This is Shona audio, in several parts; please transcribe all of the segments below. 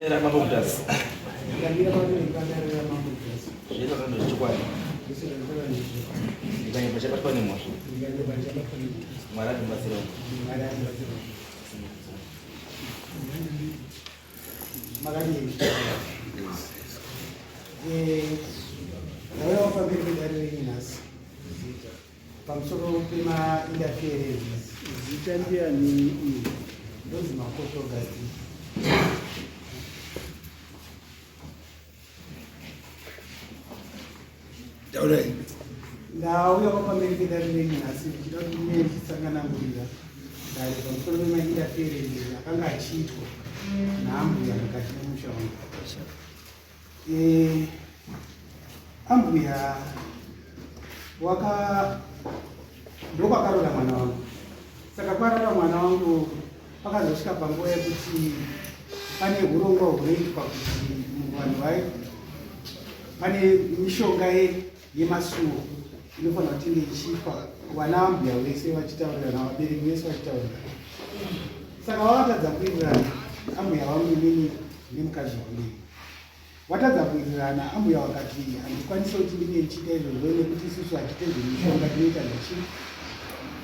Era mabudas. Ngamira kwani kamera ya mabudas. Zvino kana zvichikwani. Ndisi ndakana ndizvo. Ndikanye pachabatwa nemhosva. Ndikanye pachabatwa nemhosva. Mwari anobatsira. Mwari anobatsira. Makadini. Nawewo pamberi pedare renyu nhasi. Pamusoro pema-interferences. Zita ndiani iyi? Ndonzi Makoto Augustine. Ndauya pamberi pedare renyu nhasi ndichida kuti muye ndichisanganaburira dare pamusoro pema-interferences akanga achiitwa naambuya mukati memusha wangu. Ambuya ndokwakarora mwana wangu. Saka kwarora mwana wangu pakazosvika panguva yekuti pane urongwa hunoitwa kuti vanhu vai pane mishonga yemasuo inofanira kuti inge ichiitwa vana ambuya vese vachitaurirana, vabereki vese vachitaurirana. Saka vakatadza kuwirirana ambuya vangu inini nemukadzi wangu. Watadza kuwirirana ambuya vakati handikwanisi kuti ndinge ndichiita izvozvo nekuti isusu hatitendwi mishonga, tinoita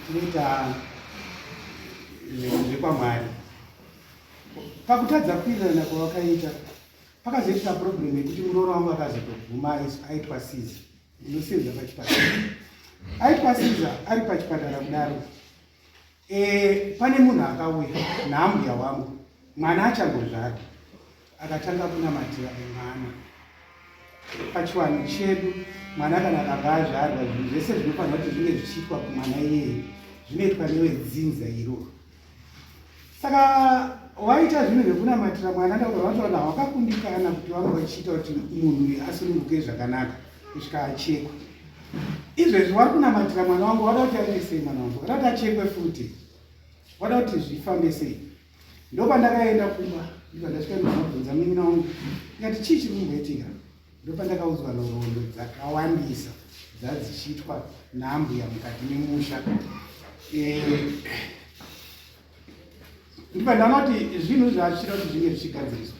tinoita zvekwamwari. Pakutadza kuwirirana kwavakaita pakazoitika problem yekuti muroora wangu akazotoguma aitwa Siza, inosenza pachipatara. Aitwa Siza ari pachipatara kudaro, pane munhu akauya naambuya wangu, mwana achangozvarwa, akatanga kunamatira mwana pachiwanhu chedu. Mwana kana akabva azvarwa, zvinhu zvese zvinofanira kuti zvinge zvichiitwa kumwana iyeye zvinoitwa nevedzidza iroro. Saka waita zvinhu zvekunamatira mwana, ndakuvatoona wakakundikana kuti vanga vachiita kuti munhu uyu asununguke zvakanaka kusvika achekwa. Izvezvi wari kunamatira mwana wangu, wada kuti aende sei mwana wangu? Wada kuti achekwe futi? Wada kuti zvifambe sei? Ndopandakaenda kumba, ndikandasvika ndikabvunza munin'ina wangu, ndikati chii chiri kumboitika? Ndopandakaudzwa nhoroondo dzakawandisa dzadzichiitwa naambuya mukati memusha. Ndipandaona kuti zvinhu zvaachida kuti zvinge zvichigadziriswa.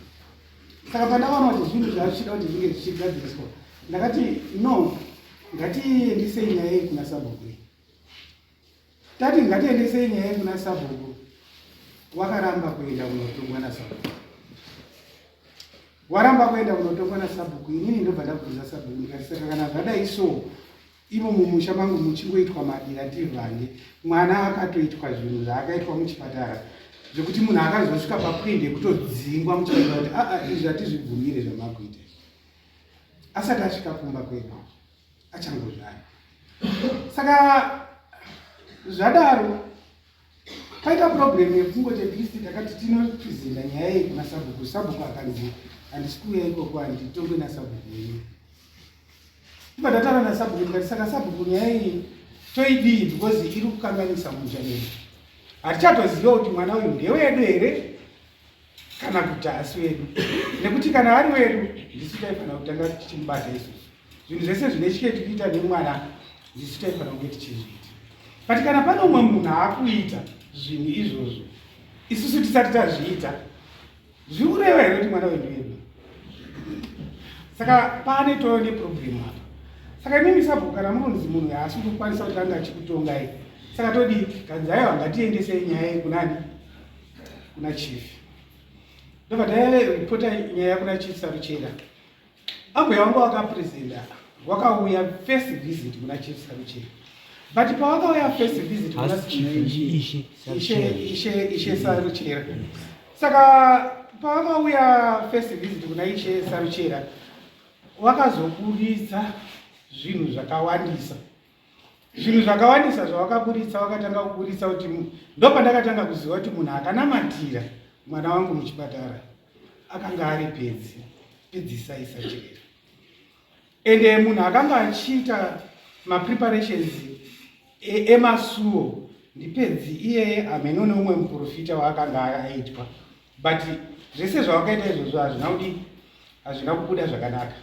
Saka pandakaona kuti zvinhu zvaachida kuti zvinge zvichigadziriswa, ndakati no, ngatiendesei nyaya iyi kuna sabhuku. Tati ngatiendesei nyaya iyi kuna sabhuku. Wakaramba kuenda kunotongwa nasabhuku. Waramba kuenda kunotongwa nasabhuku. Inini ndobva ndabvunza sabhuku ndikati saka kana zvadai so, imo mumusha mangu muchingoitwa madirativhange, mwana akatoitwa zvinhu zvaakaitwa muchipatara zvekuti munhu akazosvika pakuende kutodzingwa muchipatara kuti izvi hatizvibvumire zvamakuita. Asati asvika kumba kwedu achangozvara. Saka zvadaro paita problem yekungoti at least takati tinoprezenta nyaya iyi kuna sabhuku. Sabhuku akanzi handisi kuuya ikoko, handitongwe nasabhuku yenyu. Ndibva ndataura nasabhuku ndikati saka sabhuku nyaya iyi toidii because iri kukanganisa musha medu. Hatichatoziva kuti mwana uyu ndewedu here kana kuti haasi wedu, nekuti kana ari wedu ndisu taifanira kutanga tichimubata isusu. Zvinhu zvese zvine chiketu kuita nemwana ndisu taifanira kunge tichizviita. But kana pane umwe munhu aakuita zvinhu izvozvo isusu tisati tazviita, zviureva here kuti mwana wedu wedu? Saka pane too neproblemu apa. Saka imimi sabhuku kana munonzi munhu haasi kukwanisa kuti anga achikutongai, saka todi kanzaiwa ngatiendesei nyaya iyi kunani? Kuna chief. Ndobva ndairipota nyaya kuna chief Saruchera. Ambuya wangu wakaprezenta, wakauya first visit kuna chief Saruchera. But pawakauya first visit kuna Ishe Saruchera. Saka pawakauya first visit kuna Ishe Saruchera, wakazoburitsa zvinhu zvakawandisa. Zvinhu zvakawandisa zvawakaburitsa, wakatanga kuburitsa kuti ndopandakatanga kuziva kuti munhu akanamatira mwana wangu muchipatara akanga ari pedzisai Saruchera. Ende munhu akanga achiita mapreparations emasuo ndipedzi iyeye ameno neumwe muprofita waakanga aitwa. But zvese zvawakaita izvozvo hazvina kubuda zvakanaka.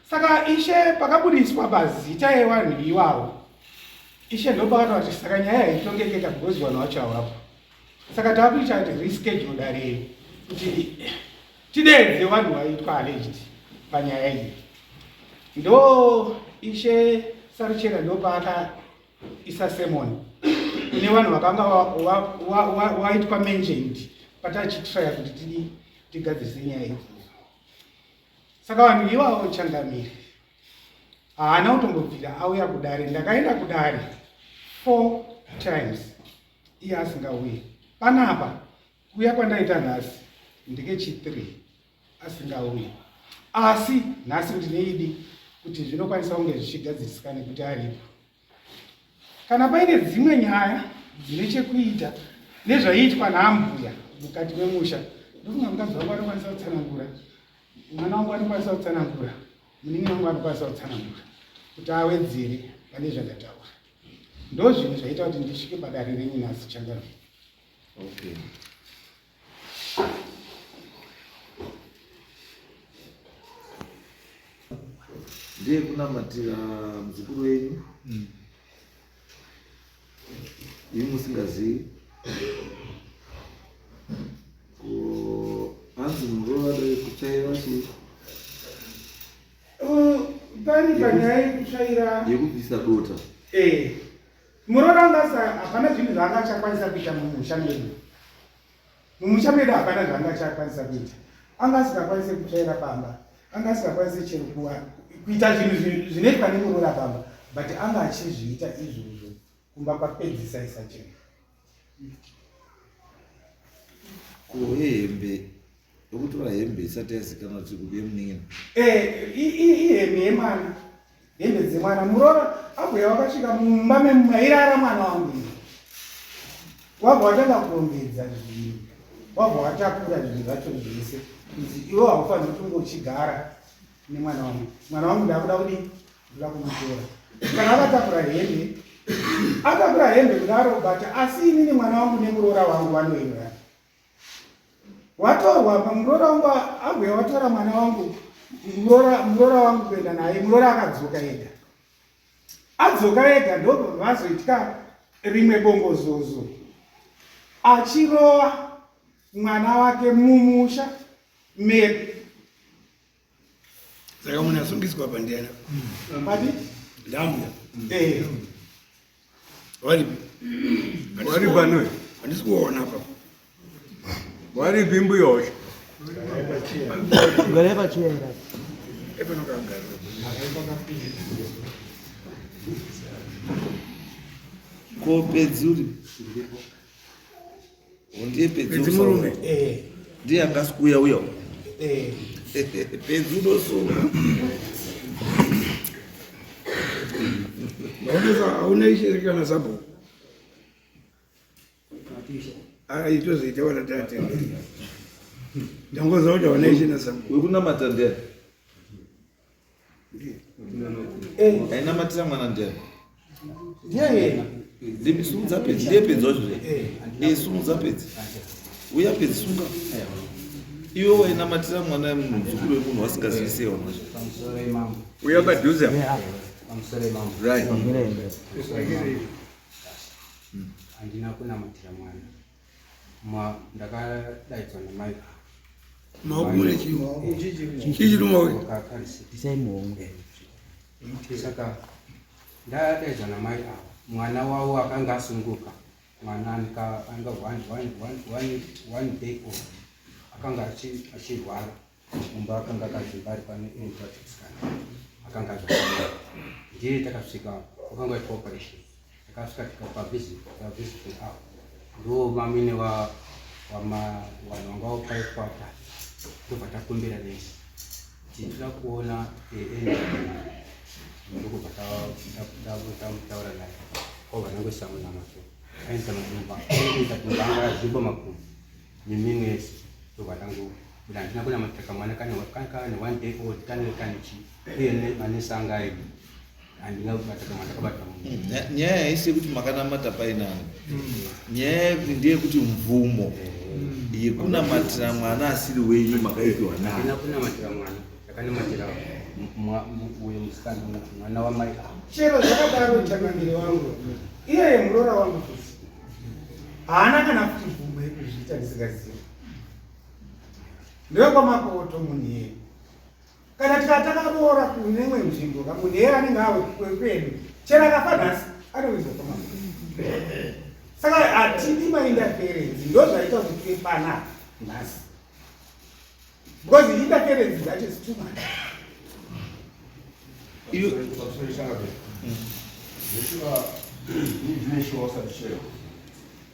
Saka Ishe pakabudiswa pazita yevanhu ivavo, Ishe ndopakati kuti saka nyaya haitongekeka because vanhu vacho havapo. Saka taakuita kuti reschedule dare kuti tidedze vanhu vaitwa alleged panyaya iyi. Ndo Ishe Saruchera ndopaakaisa sermon kune vanhu vakanga waitwa mentioned patachitraya kuti tigadzise nyaya idzi. Saka vanhu ivavo Changamire haana kutombobvira auya kudare. Ndakaenda kudare 4 times iye asingauyi. Panapa kuuya kwandaita nhasi ndikechi3 asingauyi. Asi nhasi kuti neidi kuti zvinokwanisa kunge zvichigadzirisikana kuti aripo. Kana paine dzimwe nyaya dzine chekuita nezvaiitwa naambuya mukati memusha, ndofunga mukadzi wangu anokwanisa kutsanangura, mwana wangu anokwanisa kutsanangura, munin'i wangu anokwanisa kutsanangura kuti awedzere pane zvandataura. Ndo zvinhu zvaita kuti ndisvike padare renyu nhasi Changamire. Okay. Ndiye kunamatira muzukuru wenyu imi musingazivi hanzi murova kutsvaira chii pari panyaya yekutsvaira yekubvisa dota. Murora ungasa hapana zvinhu zvaangachakwanisa kuita mumusha medu. Mumusha medu hapana zvaangachakwanisa kuita. Angasingakwanise kutsvaira pamba, angasingakwanise chero kuita zvinhu zvinoitwa nemurora pamba, but anga achizviita izvozvo kumba kwapedzisa isachena. Hembe yokutora hembe isati yazikanwa kuti kubuye munin'ina. Ihembe yemwana, hembe dzemwana. Murora abhuya wakasvika mumba mairara mwana wangu, wabva watanga kurongedza zvinhu, wabva watakura zvinhu zvacho zvese kuti iwe haufaniri kunge uchigara nemwana wangu. Mwana wangu ndakuda kudii? Ndoda kumutora. Kana akatakura hembe, atakura hembe kudaro, but asi inini mwana wangu nemurora wangu vanoenderana. Watorwa murora wangu abhuya watora mwana wangu, murora wangu kuenda naye, murora akadzoka ega. Adzoka ega ndobva vazoitika rimwe bongozozo, achirova mwana wake mumusha medu. Saka munhu asungiswa pandiana Pati? ndamuya Wari pano? handisi kuona apa Wari pimbu yosho? Ngare pachera. epanokagara Ko pedzi uri ndiye pedzi murume ndiye angasi uya pedzi unosunga maonesa hauna Ishe kana sabhuku itozoita watatate ndangoza kuti hauna Ishe nasabhuku wekunamata ndiani ainamatira mwana ndiani simudza pedzi ndiye pedzi wacho simudza pedzi uya pedzi sunga iwe wainamatira mwana muzukuru wemunhu wasingazivisewa mwacho Uya padhuze? right handina kunamatira mwana ndakadaidzwa namai maokumune chichirumawe saka ndadaidzwa namai ava mwana wavo akanga asunguka mwana anga one day old akanga achirwara mumba akanga akazvimba ari pane intratikiscan akanga azvaa ndiye takasvika wakanga waitwa operation takasvika tikapabhiziting avo ndo mamine vanhu vanga vapaikwata ndobva takumbira nesi titida kuona ndokubva tamutaura naye obva nangosamunamaso aita madumba anga azvibo makumi mimini yese ndobva tangu kuti handina kunamatira mwana kane 1 day old kane chi uye manesi anga ariko handina kubataka mwana akabata munhu. nyaya haisi kuti makanamata painani nyaya ndeyekuti mvumo yekunamatira mwana asiri wenyu makaipiwa nayo. Handina kunamatira mwana ndakanamatira uyo musikana mwana wamai avo. Chero zvakadaro Changamire wangu, iyeye murora wangu haana kana kuti mvumo yekuzviita ndisingazivi. ndekwamakoto munheri. Kana tikatakaroora kune imwe nzvimbo kamunheri anenge awe kwedu chero akafa nhasi anowedzwa kwamakoto. Saka hatidi mainterference ndozvaita kuti pana nhasi because interference that is too much.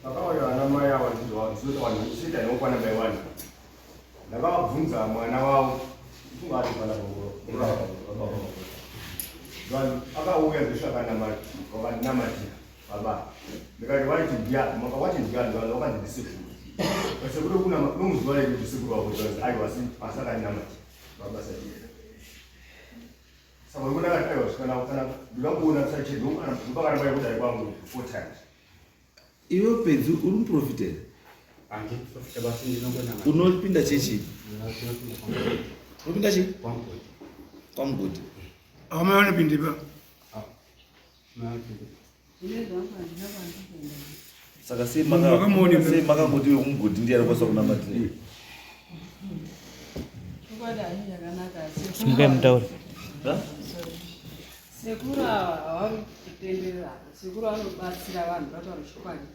Akauya ana mai ava ndizoita vanhu vachiita inokwana mai vanhu ndakavabvunza mwana wavo ungati kana vanhu akauya ndosvakanamatia baba ndikati vaiti ndiani makawati ndiani vanhu vakanzi ndisekuru sekuru kunomuziva ledu ndisekuru wavo aiwa asakandinamatia baba saiyera saka ndakati aiwa kana ndikamboona kusachedopakana mai kudai kwangu 4 times. Iwe pedzi uri muprofiteri? Unopinda chechi? Unopinda chechi? Kwamugodi. Amai vanopindipa? Saka sei makangoti wemugodi ndiye arikwanisa kunamatira? Simukai mutauri. Sekuru havari kutenderera. Sekuru vanobatsira vanhu vataura chokwadi.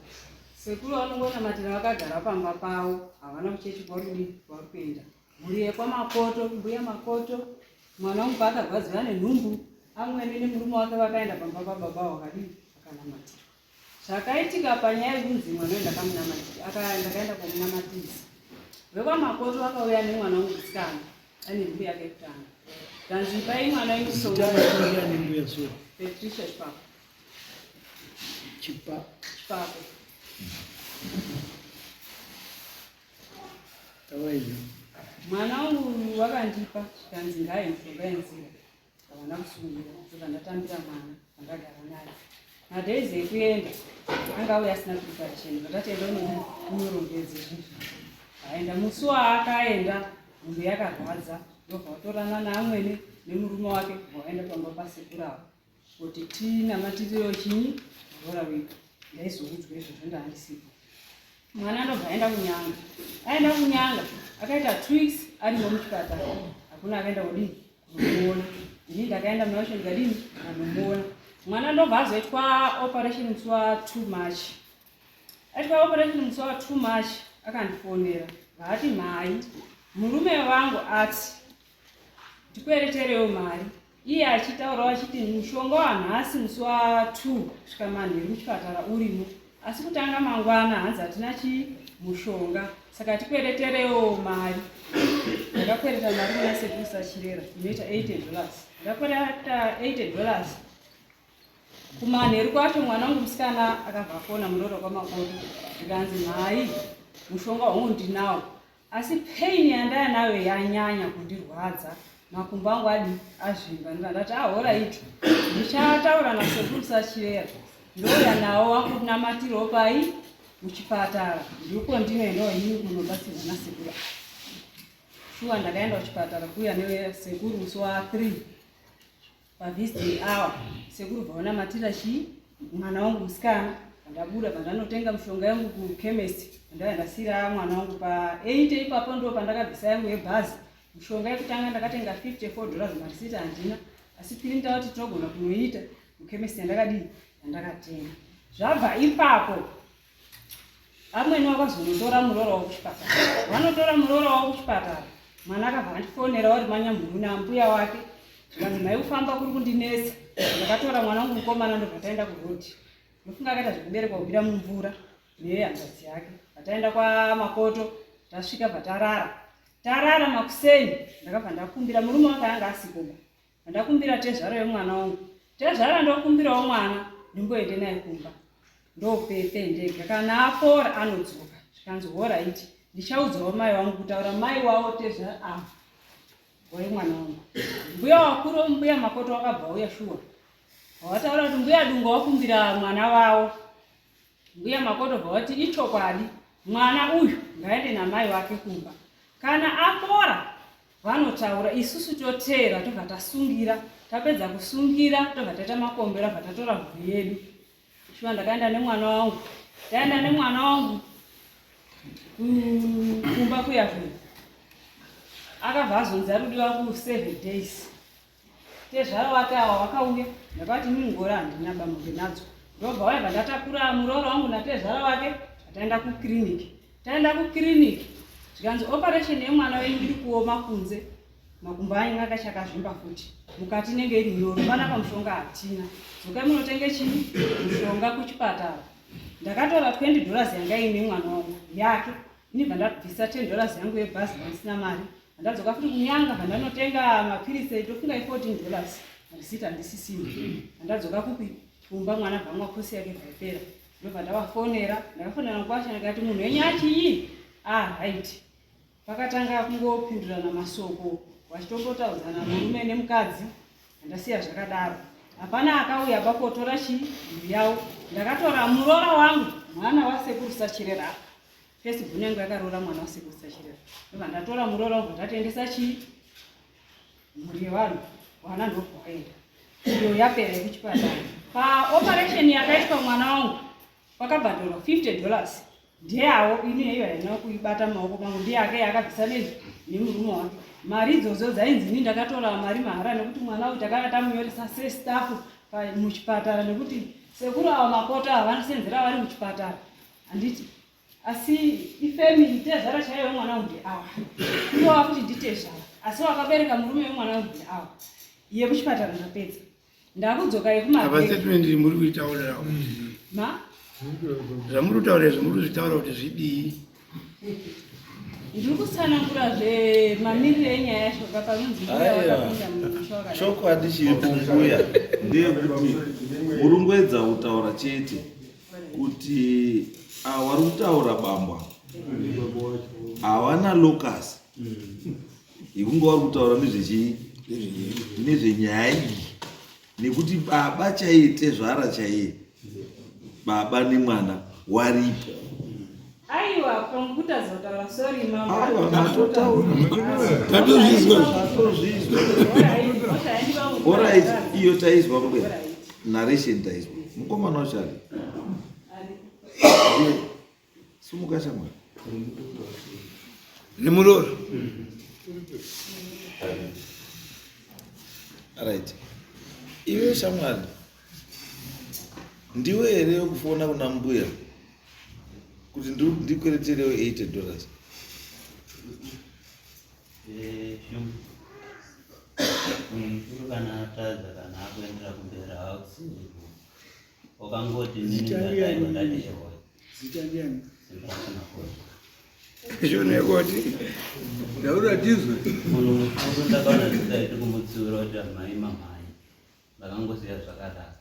Sekuru vanongonamatira vakagara pamba pavo, havana kuchechi kwarudi vari kuenda. Mhuri yekwamakoto, mbuya makoto, mwana wangu paakagadzira nenhumbu, amweni nemurume wake vakaenda pamba pababa wakadii akanamatira. Zvakaitika panyaya yekunzi mwana ndakaenda komunamatisa. Vekwamakoto vakauya nemwana wangu musikana, ane nhumbu yake yekutanga. Kanzi pai mwana wemusonga Patricia Chipako. Mwana wangu wakandipa kanzi ngaye mshonga yenzira. Havana kusungira, saka ndatambira mwana andagara naye. Madhaizi ekuenda anga auya asina preparation, ndatenda unorongedze zvinhu. Aenda musi waakaenda, nhumbu yakarwadza, ndobva vatorana neamweni nemurume wake vaenda pamba pasekuru avo kuti tinamatiriro chinyi bhora wega. Ndaizoudzwa izvozvo ndaandisipo. Mwana ndobva aenda kunyanga. Aenda kunyanga akaita 2 weeks arimo muchipatara. Hakuna akaenda kudii kumuona. Ini ndakaenda munosho ndikadini anomuona. Mwana ndobva azoitwa operation musi wa2 March. Aitwa operation musi wa2 March akandifonera. Vaati mai murume wangu ati tikwereterewo mari. Iye achitaura achiti mushonga wanhasi musi wa2 kusvika manheru muchipatara urimo, asi kutanga mangwana hanzi hatina mushonga, saka tikwereterewo mari. Ndakakwereta mari muna Sekuru Sachirera inoita $80. Ndakwereta $80 kumanheru kwacho. Mwana wangu musikana akabva afona munoto kwamakoto ndikanzi mai mushonga wangu ndinawo, asi pain yandaya nayo yanyanya kundirwadza, makumbo angu adi azvimba. Ndikati alright, ndichataura naSekuru Sachirera ndouya nawo wakunamatirawo pai muchipatara, ndiko ndinoendawo ini kunobatsirwa nasekuru. Shuwa ndakaenda kuchipatara kuuya nesekuru musi wa3 pavisit hour. Sekuru vaonamatira mwana wangu musikana. Ndabuda pandanotenga mushonga yangu kuchemist, ndasira mwana wangu pa8 ipapo ndo pandakabvisa yangu yebhazi. Mushonga yekutanga ndakatenga $54 marisita handina, asi piri ndauti tinogona kunoita kuchemist yandakadii yandakatenga. Zvabva ipapo amweni vakazonotora muroro wavo kuchipatara. Vanotora muroro wavo kuchipatara, mwana akabva andifonera vari manyamhuru nambuya wake zvikanzi mai kufamba kuri kundinetsa. Ndakatora mwana wangu mukomana ndobva taenda kuroti. Ndofunga akaita zvekuberekwa kubira mumvura nehanzvadzi yake. Pataenda kwamakoto tasvika patarara makuseni. Ndakabva ndakumbira murume wake anga asikoba, ndakumbira tezvaro yemwana wangu. Tezvaro ndokumbirawo mwana ndimboende naye kumba ndopepe ndega, kana apora anodzoka. Zvikanzi alright, ndichaudzawo mai wangu kutaura mai wavo tezvaro wai mwana wangu. Mbuya wakuru mbuya makoto wakabva uya shuwa wataura kuti mbuya dunga wakumbira mwana wavo. Mbuya makoto bvauti ichokwadi, mwana uyu ngaende namai wake kumba, kana apora vanotaura, isusu toteera tobva tasungira. Tapedza kusungira tobva taita makombera bva tatora mhuri yedu. Shuwa ndakaenda nemwana wangu, taenda nemwana wangu kumba kuya kuya. akabva azonzi arudiwa ku7 days. Tezvaro wake awa wakauya, ndakati ngora handina bamwe nadzo. Ndobva waibva ndatakura murooro wangu natezvaro wake, taenda kukiriniki. Taenda kukiriniki, zvikanzi operation yemwana wenyu iri kuoma kunze, makumbo anyu akachakazvimba futi. Mukati nenge iri nyoro, pana pamushonga hatina. Dzokai munotenge chini? Mushonga kuchipatara. Ndakatora $20 yanga ine mwana wangu yake. Ndibva ndabvisa $10 yangu yebhazi ndisina mari. Ndadzoka futi kunyanga ndanotenga mapirisi etofunga $14. Risita ndisisina. Ndadzoka kumba mwana bvamwa kosi yake bvaipera. Ndobva ndavafonera, ndakafonera ngwasha ndikati munhu wenyu achii? Right. Pakatanga kungopindurana masoko, vachitongotaudzana murume nemukadzi. Ndasiya zvakadaro. Hapana akauya pakotora chii yawo. Ndakatora muroora wangu, mwana wasekuru Sachirera. Facebook yangu yakarora mwana wasekuru Sachirera. Ndobva ndatora muroora wangu ndatendesa chii mhuri yevanhu, wana ndobvaenda. Iyo yapera kuchipatara. Operation yakaitwa mwana wangu pakabhadharwa $50. Ndiyawo ineyo haina kuibata maoko mangu, ndiye ake akabvisa nemurume wake. Mari idzodzo dzainzi ini ndakatora mari mahara nekuti mwana uyu takanga tamunyoresa sestaff muchipatara nekuti sekuru ava makota avanosenzera vari muchipatara. Handiti asi ifamily tezvara chaiyo yemwana uyu ndiawa. Iwova futi nditezvara. Asi wakabereka murume wemwana uyu ndiawa. Iye kuchipatara ndapedza. Ndakudzoka yekumabheki. Statement muri kuitaurira Ma? zvamuri kutaura izvi muri kuzvitaura kuti zvidii? Ndiri kutsanangura zvemamiriro enyaya yacho papanonzi chokwadi chiri kumbuya ndeyekuti murungoedza kutaura chete kuti vari kutaura bambwa havana locus ikunge vari kutaura nezvenyaya iyi nekuti baba chaiye zvara chaiye baba nemwana waripo. Aiwa, pamukutaza kutaura sorry mama. Alright, iyo taizwa mwe. Narration taizwa. Mukomana wachari. Sumuka shamwa. Nemuroro. Alright. Iwe shamwari. Ndiwe here kufona kuna mbuya kuti ndikwereterewo $80. Kana atadza kana akuendera kumbera hakusiiko wakangoti ndadaiwa Zitandiani. Zvonekoti. Ndaura tizwe. Munhu mukuru ndakaona zvisaiti kumutsiura kuti amai mamai ndakangosiya zvakadaro.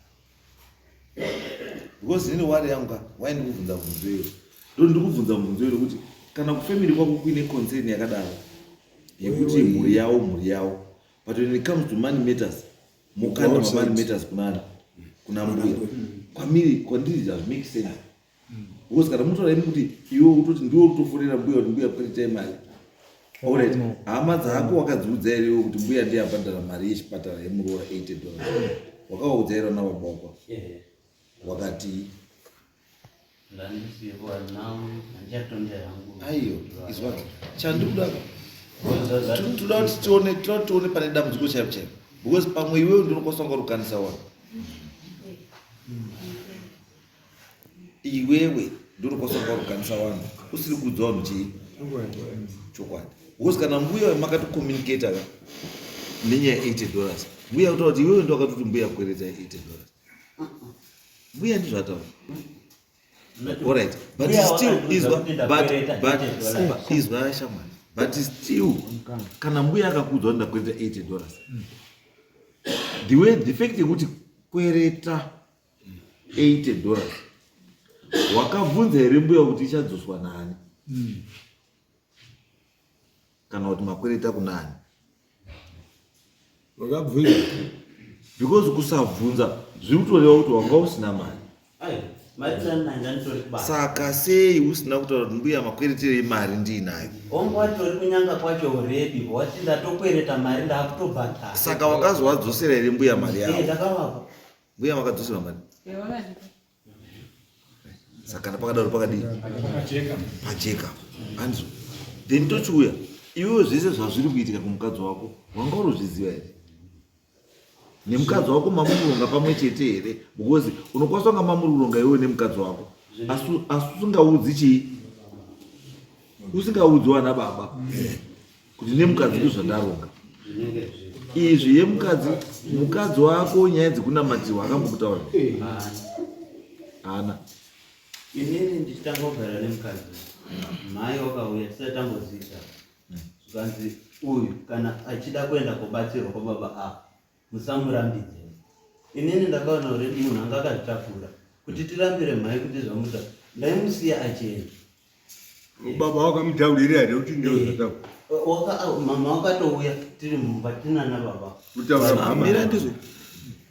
Because ini wari yangu waini kuvunza mubvunzo iyo. Ndikubvunza mubvunzo iyo kuti kana kufamily kwako kuine concern yakadaro yekuti mhuri yawo but when it comes to money matters mukanda money matters kuna mbuya kwandiri does make sense. Because kana mutora kuti iwe utoti ndiwe utofonera mbuya kuti mbuya kwete mari. Alright, hama dzako wakadziudza ere kuti mbuya ndiye abhadhara mari yechipatara yemuroora $80. Wakaudza ere na baba wako? Wakati aiyo izwa chanduda tione pane dambudziko chaipo chaipo because pamwe iwewe ndinokosonga rukanisa wako iwewe ndinokosonga rukanisa wanu usiri kuudza vanhu chii chokwadi because kana mbuya makatocommunicate nenyaya $80 mbuya kutaura kuti iwewe ndowakatoti mbuya kwereta $80 mbuya ndizvataura. Alright, but still izwa shamwari, but still kana mbuya akakuudza kuti ndakwereta $80 the fact yekuti kwereta $80 wakabvunza here mbuya kuti ichadzoswa nani kana kuti makwereta kunani? Wakabvunza because kusabvunza zviri kutoreva kuti wanga usina mari. Saka sei usina kutaura kuti mbuya makweretere emari ndiinayo? Ongwatori kunyanga kwacho already wati ndatokwereta mari ndakutobhadhara. Saka wakazi wadzosera here mbuya mari yavo? Ndakavapa. Mbuya makadzosera mari? Saka pakadaro pakadii? Pajeka. Anzo. Then tochiuya iwewe zvese zvazviri kuitika kumukadzi wako wanga urozviziva here? Nemukadzi wako mamuronga pamwe chete here? Because unokwanisa kunga mamuronga iwewe nemukadzi wako asi usingaudzi chii, usingaudzi wana baba kuti nemukadzi ndozvandaronga izvi mukadzi wako nyaya dzekunamatiwa akambokutaura hana. Inini ndichitanga kugara nemukadzi mai wakauya tisati tamboziisa zvanzi uyu kana achida kuenda kubatsirwa kwababa musamurambidze. Inini ndakaona already munhu anga akazvitakura kuti tirambire mai kuti zvamuta ndaimusiya achienda. Baba wakamutaurira here kuti ndozvata mama wakatouya tiri mumba tinana baba Mira ndizvo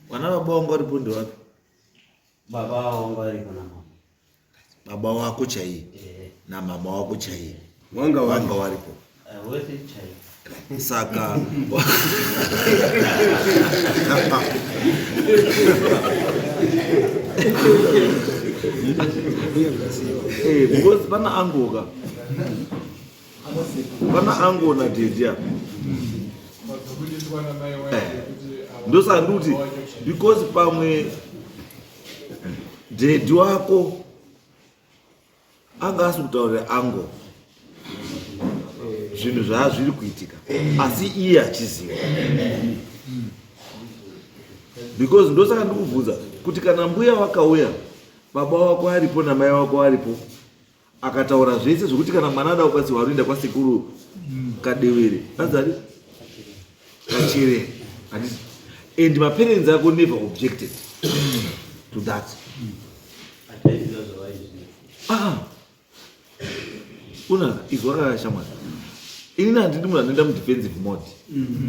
wana baba wangu aripo ndewapi? baba wangu ariko na mama. Baba wako chaiye na mama wako chaiye wanga waripo Wesi chai. saka because pana angoka na dedia ndosa nduti because pamwe dedi wako anga asikutaurira ango zvinhu zvazviri kuitika asi iye achiziva because ndosaka ndikubvunza kuti kana mbuya wakauya baba wako aripo namai wako aripo akataura zvese zvokuti kana mwana ada kubatsirwa anoenda kwasekuru kadewere azari kachere and maparents ako never objected to that. Una izwa kakashamwari inini handidi munhu anoenda mudefensive mode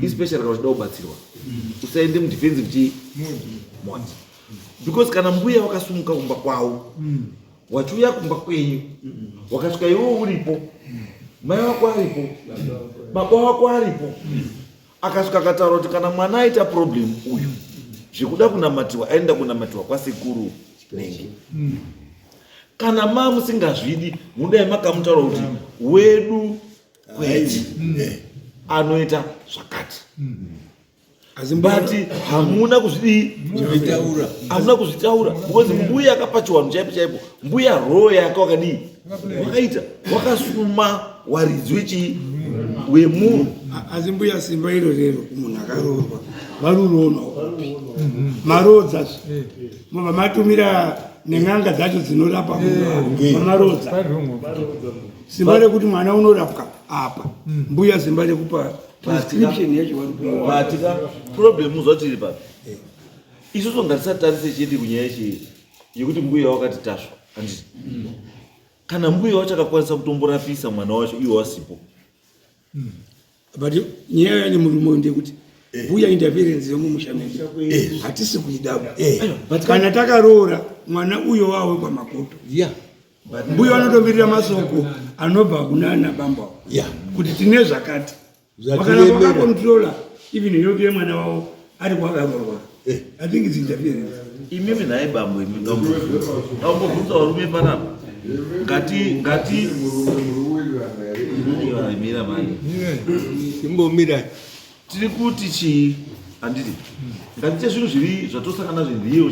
especially kana uchida kubatsirwa usaende mudefensive mode because kana mbuya wakasumuka kumba kwavo wachiuya kumba kwenyu wakasvika iwo uripo mai wako aripo baba wako aripo akasvika akataura kuti kana mwana aita problem uyu zvekuda kunamatiwa aenda kunamatiwa kwasekuru nenge kana musingazvidi mudai makamutaura kuti wedu kwedzi anoita zvakati but hamuna kuzvitaura because mbuya akapa chiwanhu chaipo chaipo mbuya roho yake wakadii wakaita wakasuma waridzi wemunhu asi mbuya simba iro rero munhu akaroorwa varuroona marodza mobva matumira nen'anga dzacho dzinorapa vamarodza simba rekuti mwana unorapwa apa mbuya simba rekupa prescription yacho vatika problem uzvatiri papi isusu ngatisatarise chedi kunyaya yekuti mbuya wakati tasva handiti kana mbuya wacho akakwanisa kutomborapisa mwana wacho iwo wasipo but nyaya yani murumo ndekuti mbuya interference yomumusha medu hatisi kuidaba kana takaroora mwana uyo wawe kwamakoto mbuya vanotombirira masoko anobva kunana bamba kuti tine zvakati wakana wakakontrola even yoke yemwana wavo ari kwakaroorwa I think it's interference. Imimi naye bambo ambobvunza varume panapa ngati mira mani imbomira tiri kuti chii handiti ngatiite zvinhu zviri zvatosangana zvenriyo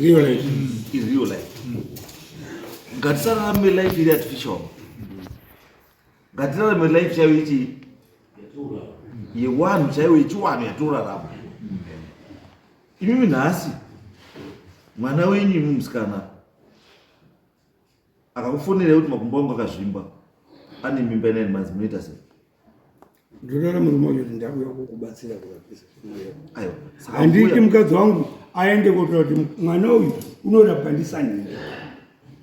real life ngatisararame life iri artificial ngatirarame life chaiyo ichi yewanhu chaiyo yechiwanhu yatorarama imimi nhasi mwana wenyu imi musikana akakufonera kuti makumbo angu akazvimba ane mimba 9 months munoita sei? ndorara murume wacho kuti ndakuya kukubatsira kurapisa aiwa handiti mukadzi wangu aende kotaura kuti mwana uyu unorapwa ndisanini.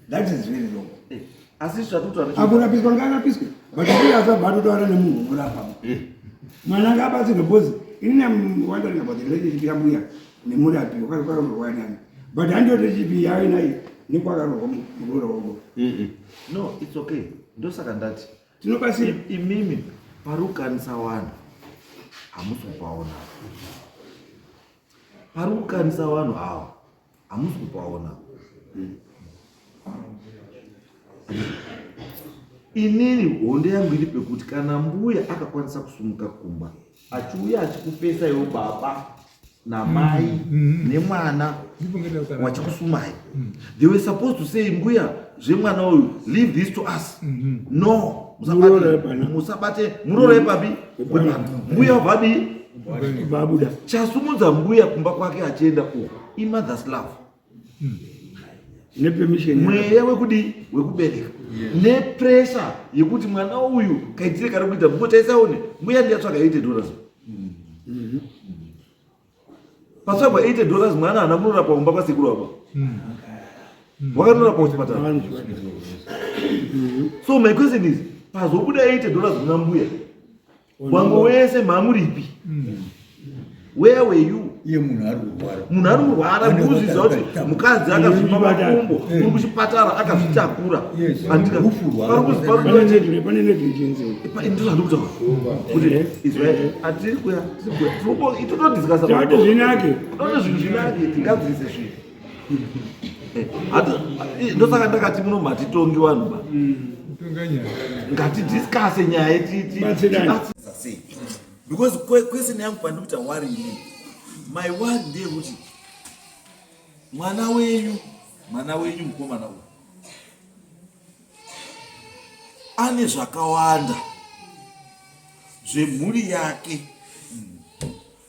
That is very wrong. asi zvatotaura akurapiswa ngaarapiswe but uye asabva atotaura nemunhu unorapa mwana ngabatsirwe bhozi inini wandering about the relationship yambuya nemurapi wakaroorwa nani but handiotechipi yave nayo nekwakaroorwa muroora wavo. no it's okay ndosaka ndati tinobasira imimi parukanisa vanhu hamusi kupaona parukanisa vanhu ava hamusi kupaona inini hondo yangu iri pekuti kana mbuya akakwanisa kusumuka kumba achiuya achikupesa iwo baba namai nemwana wachikusumai, they were supposed to say mbuya zvemwana uyu leave this to us. No, musabate murore papi mbuya wabvabi babuda chasumudza mbuya kumba kwake achienda uko imother's love nepermission mweya wekudi wekubereka nepressure yekuti mwana uyu kaitire kari kuita mbotaisaone mbuya ndiyatsvaga $80 patsvagwa $80 mwana hana kunorapwa kumba kwasekuru wapa wakanorapwa kuchipatara. So my question is pazobuda $80 kuna mbuya wangu wese mamuripi? Where were you? Iye munhu ari kurwara. Munhu ari kurwara kuzvizva kuti mukadzi akazvima makumbo uri kuchipatara akazvitakura. Andika pane negligence ndizvo ndikutaura kuti Israel atiri kuya tiripo itotodiscussa tati zvinake kuti zvinhu zvinake tingadziise zvinhu ndosaka ndakati muno matitongi vanhu ba ngatidiscuse nyaya sei because question yangu pandikuita worry ini my worry ndeyekuti mwana wenyu mukomana uyu ane zvakawanda zvemhuri yake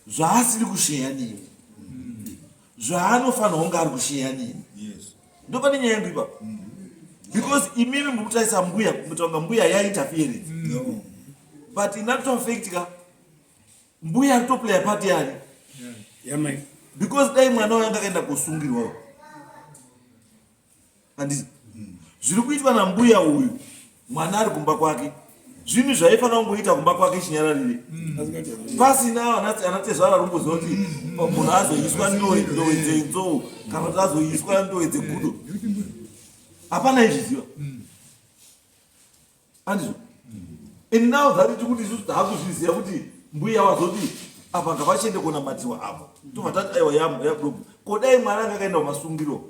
zvaasiri kusheya nemi zvaanofanira kunge ari kusheya nemi. Ndopane nyaya yangu ipapo because imimi mukutaisa mbuya mutonga mbuya yainterference but in actual fact mbuya ari toplaya part yani because dai mwana wayo anga kaenda kusungirwa handisi zviri kuitwa nambuya uyu mwana ari kumba kwake zvinhu zvaifanira kungoita kumba kwake chinyararire pasina anatezvara rumbuzi kuti munhu azoiswa ndowe dzenzou kana kuti azoiswa ndowe dzegudo hapana izviziva handizvo. And now that tikuti isusu taakuzviziva kuti mbuya wazoti apa ngavachiende kunamatiwa apo tobva tati aiwa yabudogo kodai mwana anga akaenda kumasungiro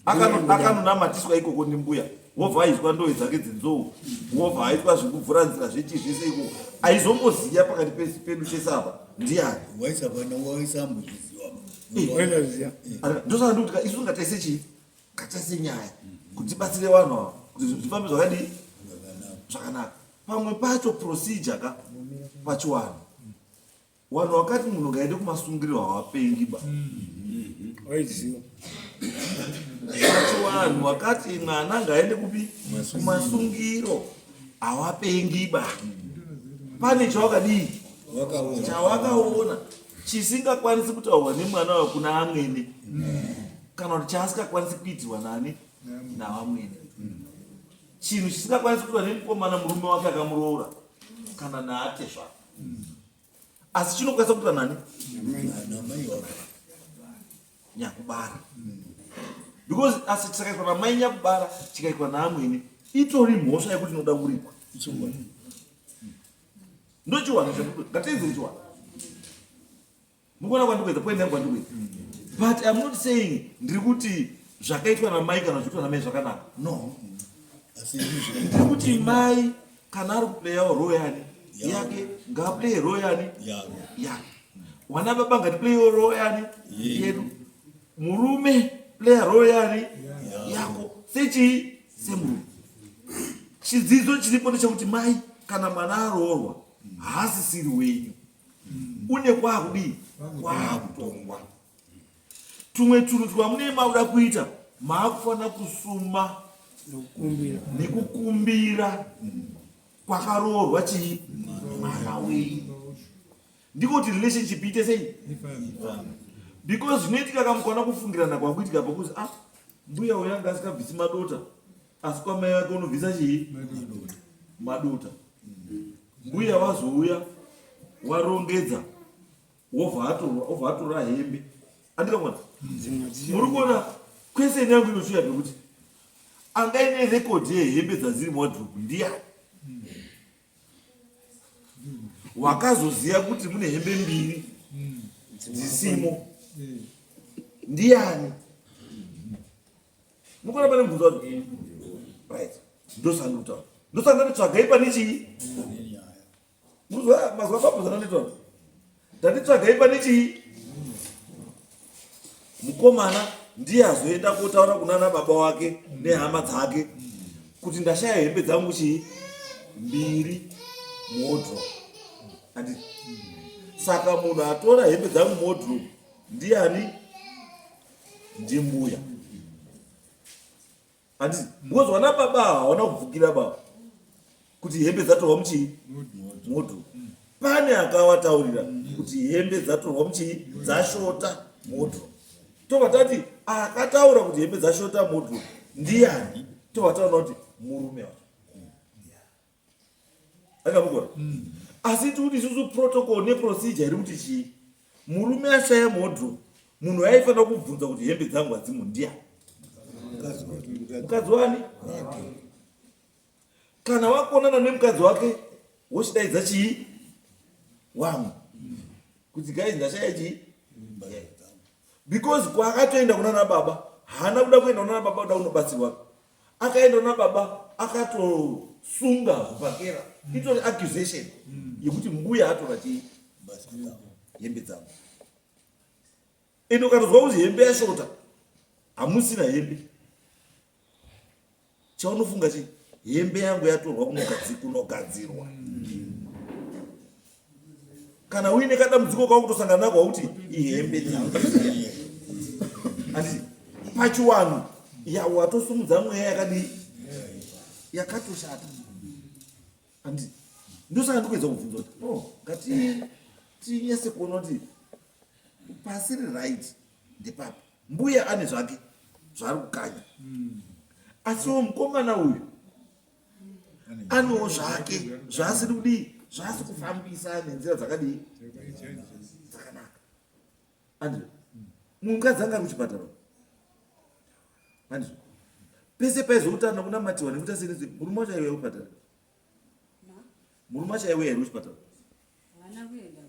akanonamatiswa ikoko ndimbuya wobva aiswa ndowe dzake dzenzou wobva aitwa zvekubvura nzira zvechi zvese ikoko aizomboziya pakati pedu chese apa ndiani ndosaka ndikuti isu ngataise chii ngataise nyaya kuti tibatsire vanhu ava kuti zvifambe zvakadii zvakanaka. Pamwe pacho procedure ka pachiwanhu wanhu wakati munhu ngaende kumasungiro hawapengi ba pachiwanhu wakati mwana ngaende kupi kumasungiro hawapengi ba pane chawakadii chawakaona chisingakwanisi kutaurwa nemwana wayo kuna amwene kana kuti chaasingakwanisi kuitirwa nani navamwene chinhu chisingakwanisi kuitwa nemukomana murume wake akamuroora kana naatezva asi chinokwanisa kuitwa nani nyakubara because asi chikaitwa namai nyakubara chikaitwa naamwene itori mhosva yekuti inoda kuripwa ndochiwana ngatiedzere chiwana mukuona kwandikuedza point yangu kwandikuedza but I'm not saying ndiri kuti zvakaitwa namai kana zviitwa namai zvakanaka no ndiri kuti mai kana ari kuplayawo royani yake ngaaplaye royani yake wana baba ngatiplayewo royani yedu murume playa royani yako sechi semurume. Chidzidzo chiripo ndechekuti mai kana mwana aroorwa haasisiri wenyu une kwaakudii kwaakutongwa. Tumwe tunhu twamune mauda kuita maakufanira kusuma nekukumbira kwakaroorwa chii mwana wenyu ndiko kuti relationship iite sei because zvinoitika kamukwana kufungirana kwakuitika pakuzi mbuya uyu anga asikabvisi madota asi kwamai vake unobvisa chii madota. Mbuya wazouya warongedza wobva atora hembe andikamwana muri kuona kweseni yangu inoshuya pekuti angaine rekodhi yehembe dzadziri muwadhiropu ndiani wakazoziya kuti mune hembe mbiri dzisimo ndiani mukuona pane mubvunzo wacho right ndosandutaura ndosanga nditsvagai pane chii mazwa papo zananditaura ndanditsvagai pane chii. Mukomana ndiye azoenda kotaura kunana baba wake nehama dzake kuti ndashaya hembe dzangu chii 2 muwardrobe. Andi saka munhu atora hembe dzangu muwardrobe ndiani? Ndimbuya. Andi ngozwa na baba hawana kubvukira baba kuti hembe dzatorwa muchii muwardrobe. Pane akawataurira kuti hembe dzatorwa muchii dzashota muwardrobe. Tovatati akataura kuti hembe dzashota muwardrobe ndiani? Tovataura kuti murume wacho. Akamukora. Asi kuti isusu protocol neprocedure iri kuti chii? Murume ashaya muwardrobe, munhu aifanira kubvunza kuti hembe dzangu hadzimo ndiani? Mukadzi wani? Kana wakonana nemukadzi wake wochidaidza chii? Wangu. Kuti guys ndashaya chii? Because kwaakatoenda kunana baba, haana kuda kuenda kunana baba kuda kunobatsirwa. Akaenda kunana baba akatosunga kupakera. Itori accusation yekuti mbuya atora chii? Hembe dzangu. Endo katozwa kuti hembe yashota, hamusina hembe. Chaunofunga chii? Hembe yangu yatorwa kunogadzirwa. Kana uine kadambudziko kako kutosangana nako kuti ihembe dzangu. Andi pachiwanu watosumudza mweya yakadii? Yakatoshata. Andi ndosaka ndikuedza kubvunza kuti ngati tinyese kuona kuti pasi right ndepapi. Mbuya ane zvake zvari kukanya. Asiwo mukomana uyu anewo zvake zvaasiri kudii? Zvaasi kufambisa nenzira dzakadii? Dzakanaka. Andi mukadzi anga ari kuchipatara. Andi pese paizoutana kunamatiwa nekuita senezi murume wacho aiuya kuchipatara. Murume wacho aiuya iri kuchipatara. Vana kuenda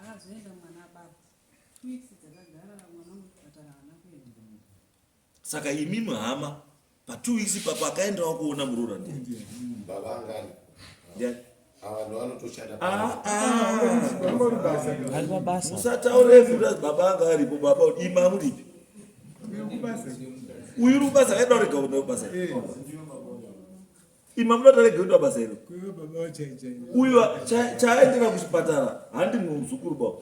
akazoenda mwana baba 2 weeks dzakagara mwana muchipatara haana kuenda. Saka imi muhama pa 2 weeks papa akaendawo kuona murora ndiye. Baba angani. Ndiye. Vanhu vanotoshanda. Musataure kuti baba anga aripo baba ima muripi. Uyu rubasa akaenda rega kuenda kubasa. Ima munoti rega kuenda basa iro. Uyu chaendera kuchipatara handi muzukuru baba.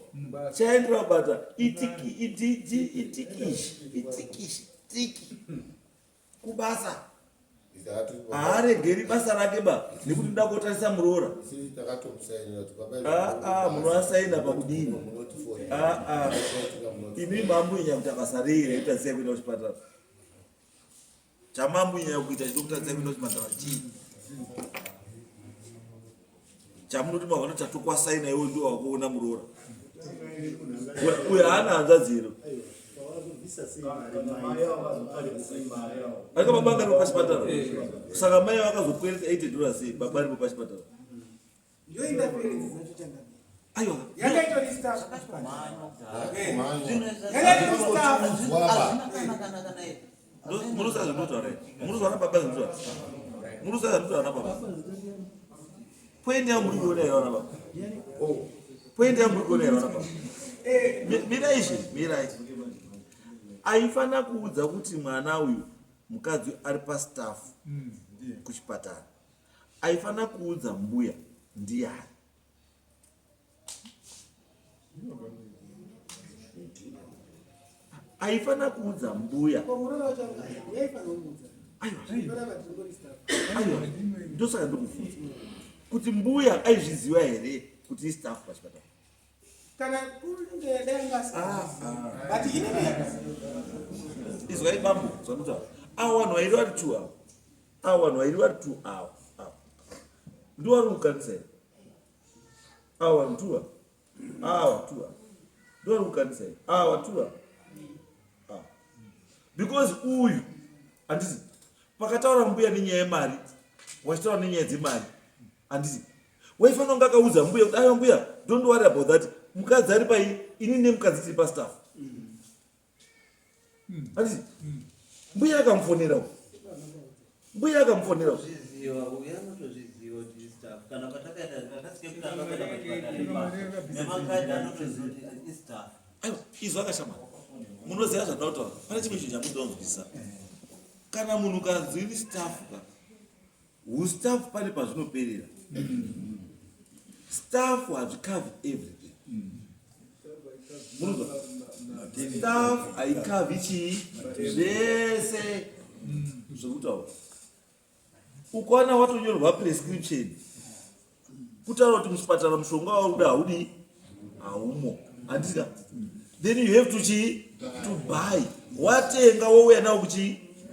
Chaendera kubata itiki kubasa. Haaregeri basa rake ba nekuti ndakotarisa muroora. Munhu asaina pakudini. Imi mambunya kuti basa rei raita sei kuenda kuchipatara. Chamambunya kuita chinokuita sei kuenda kuchipatara chii? Chamunoti mavano chatokwasaina iwe ndio wakuona muroora. Uyu haana hanzvadzi iro. Aka baba anga ari pachipatara. Saka mai vakazokweresa $80 sei baba ari pachipatara. Ndoenda pere zachotanga. Aiwa. Yakaita staff pachipatara. Murusaza ndotwara. Muruzwana baba ndotwara. Murusaza ndotwara baba. Poende ya muri kuona yona baba. Poende ya muri kuona yona baba. Miraishi. Aifana kuudza kuti mwana uyu mukadzi ari pastaff kuchipatara. Aifana kuudza mbuya ndiani? Aifana kuudza mbuya. Aiwa. Ndosaka ndokubvunza kuti mbuya aizviziva here kuti istaff pachipatara. Kana kunge danga but izwai bambo zvakuta awanhu vairi vari 2 avo. Awanhu vairi vari 2 avo. Ndiwo vari kukanisa here. Awanhu 2 avo. Awa 2 avo. Ndiwo vari kukanisa here. Awa 2 avo. Because uyu handisi pakataura mbuya nenyaya yemari wachitaura nenyaya dzemari handisi waifanira kunge akaudza mbuya kuti aiwa mbuya don't worry about that mukadzi ari pai ini nemukadzi tiri pastaff. Handisi mbuya akamufonerawo mbuya akamufonera Zviziva uya anotozviziva kuti staff kana patakaenda ndakasike kutanga kuenda pachipatara nemakadhi anotoziva kuti istaff. aiwa izvo akashama munoziva zvandinotaura pane chimwe chinhu chamudonzwisisa kana munhu kanzwini staff hustaff pane pazvinoperera staff hazvikavi everything munozwa staff haikavi chii zvese zvekutaura ukaona watonyorwa prescription kutaura kuti muchipatara mushonga wauri haudi haumo handika then you have to buy watenga wouya nawo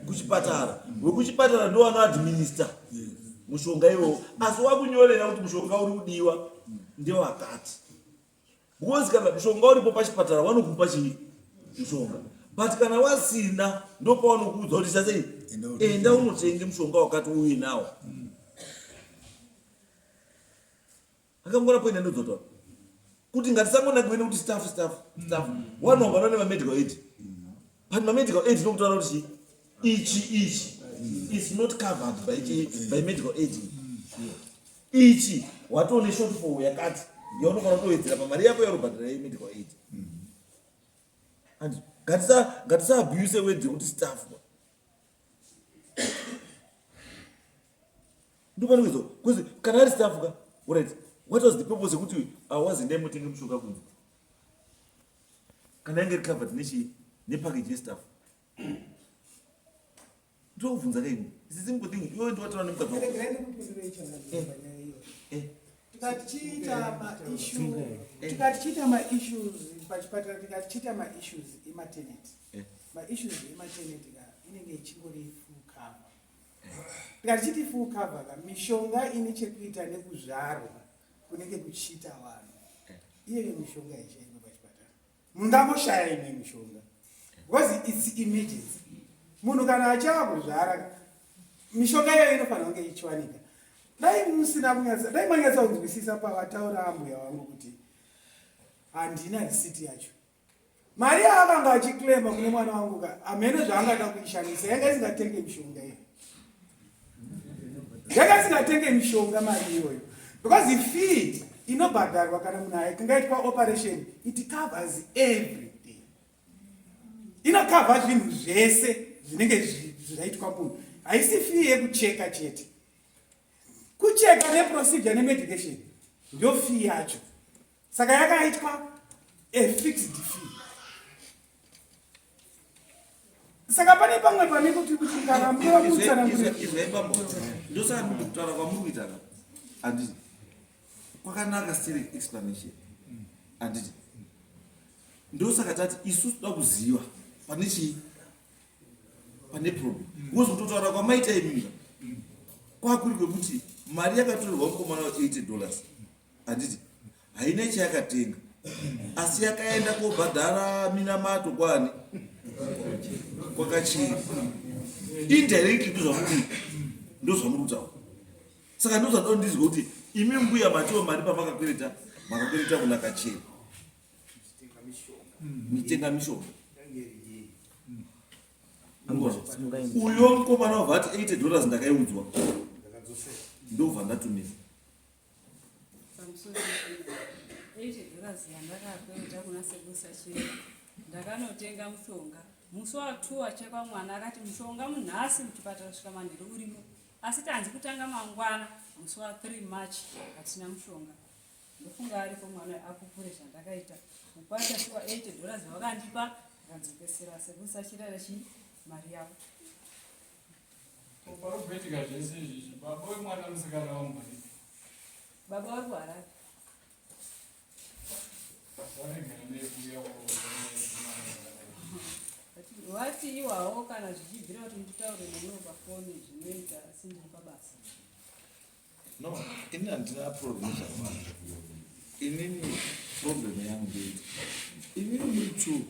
kuchipatara wekuchipatara ndo wanoadminister mushonga iwowo asi wakunyorera kuti mushonga uri kudiwa ndewakati because kana mushonga uripo pachipatara wanokupa chii mushonga but kana wasina ndopawanokuudza kuti sasei enda unotenge mushonga wakati uye nawo akamgona poenda ndodzotwa kuti ngatisangona kuenda kuti staff wanongana nemamedical aid but mamedical aid nokutaura kuti ichi is not covered by medical aid ichi watone shortfall yakati yaunofana kutowedzera pamari yako yarobhadhara yemedical aid and ngatisaabuse word yekuti staff ndopanokuizwa kuzi kana ari staff ka right what was the purpose yekuti awazendai mutenge mushonga kunze kana yange recovered nepackage yestaff ndokubvunza kaini isi simgotingi iwe ndiwataura nemukadzi tikatichiita maissues pachipatara tikatichiita maissues ematernity maissues ematernity inenge ichingori full cover tikatichiti full cover mishonga ine chekuita nekuzvarwa kunenge kuchiita vanhu iyeyo mishonga ichainga pachipatara mungamoshaya ine mishonga because its emergency munhu kana achava kuzvara mishonga iyoyo inofanira kunge ichiwanika dai musina kunyatsa dai manyatsa kunzwisisa pavataura ambuya wangu kuti handina risiti yacho mari yaavanga achiklema kune mwana wangu hamene zvaangada kuishandisa yanga isingatenge mishonga iyo yanga isingatenge mishonga mari iyoyo because ifee inobhadharwa kana munhu aikangaitwa operation it covers everything inokavha zvinhu zvese zvinenge zvaitwa munhu haisi fee yekucheka chete kucheka neprocedure nemedication ndio fee yacho saka yakaitwa a fixed fee saka pane pamwe pane kuti kana mbuya kutsana ndosaka ndikutaura kwamuri kuitaka handiti kwakanaka still explanation handiti ndosaka tati isu toda kuziva pane chii pane problem kuzi kutotaura kwamaita imira kwakuri kwekuti mari yakatorerwa mukomana $80 handiti haina chayakatenga asi yakaenda kobhadhara minamato kwani kwakachii indirectly ndozvamuri kutaura saka ndozvandoo ndizwa kuti imi mbuya matiwo mari pamakakwereta kunaka chena mitenga mishonga uyo mukomana wabva ati $80 ndakaiudzwa ndobva ndatumisa $80 yandakakweta kuna Segusa Chena ndakanotenga mushonga musi wa2 wachekwa mwana akati mushonga munhasi muchipatara kusvika mandiri urimo asi tanzi kutanga mangwana musi wa3 March hatina mushonga ndofunga aripo mwana akupure zvandakaita mukwata shuwa $80 vakandipa akadzokesera Segusa Chena nechi mari yavo parobhetika zvese izvi baba wemwana musikana wangu baba vari kuharare wati iwawo kana zvichibvira kuti nditaure nemuno pafoni zvinoita sindiri pabasa no ini handina problem zvakawanda inini problem yangu ndeiti imini muri two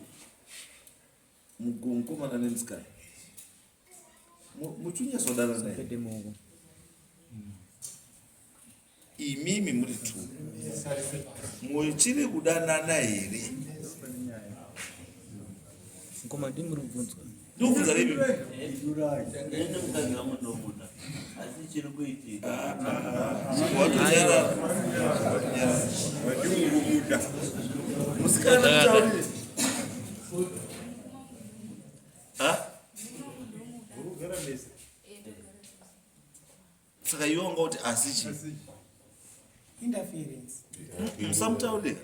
mukomana nemusikana muchinyasodana naye imimi muri two muchiri kudanana here ndokubvunza ripi ende mukadzi wangu ndomuda asi chiri kuitika watoyara musikana kutaurire saka iwe wanga kuti asi chi musamutaurira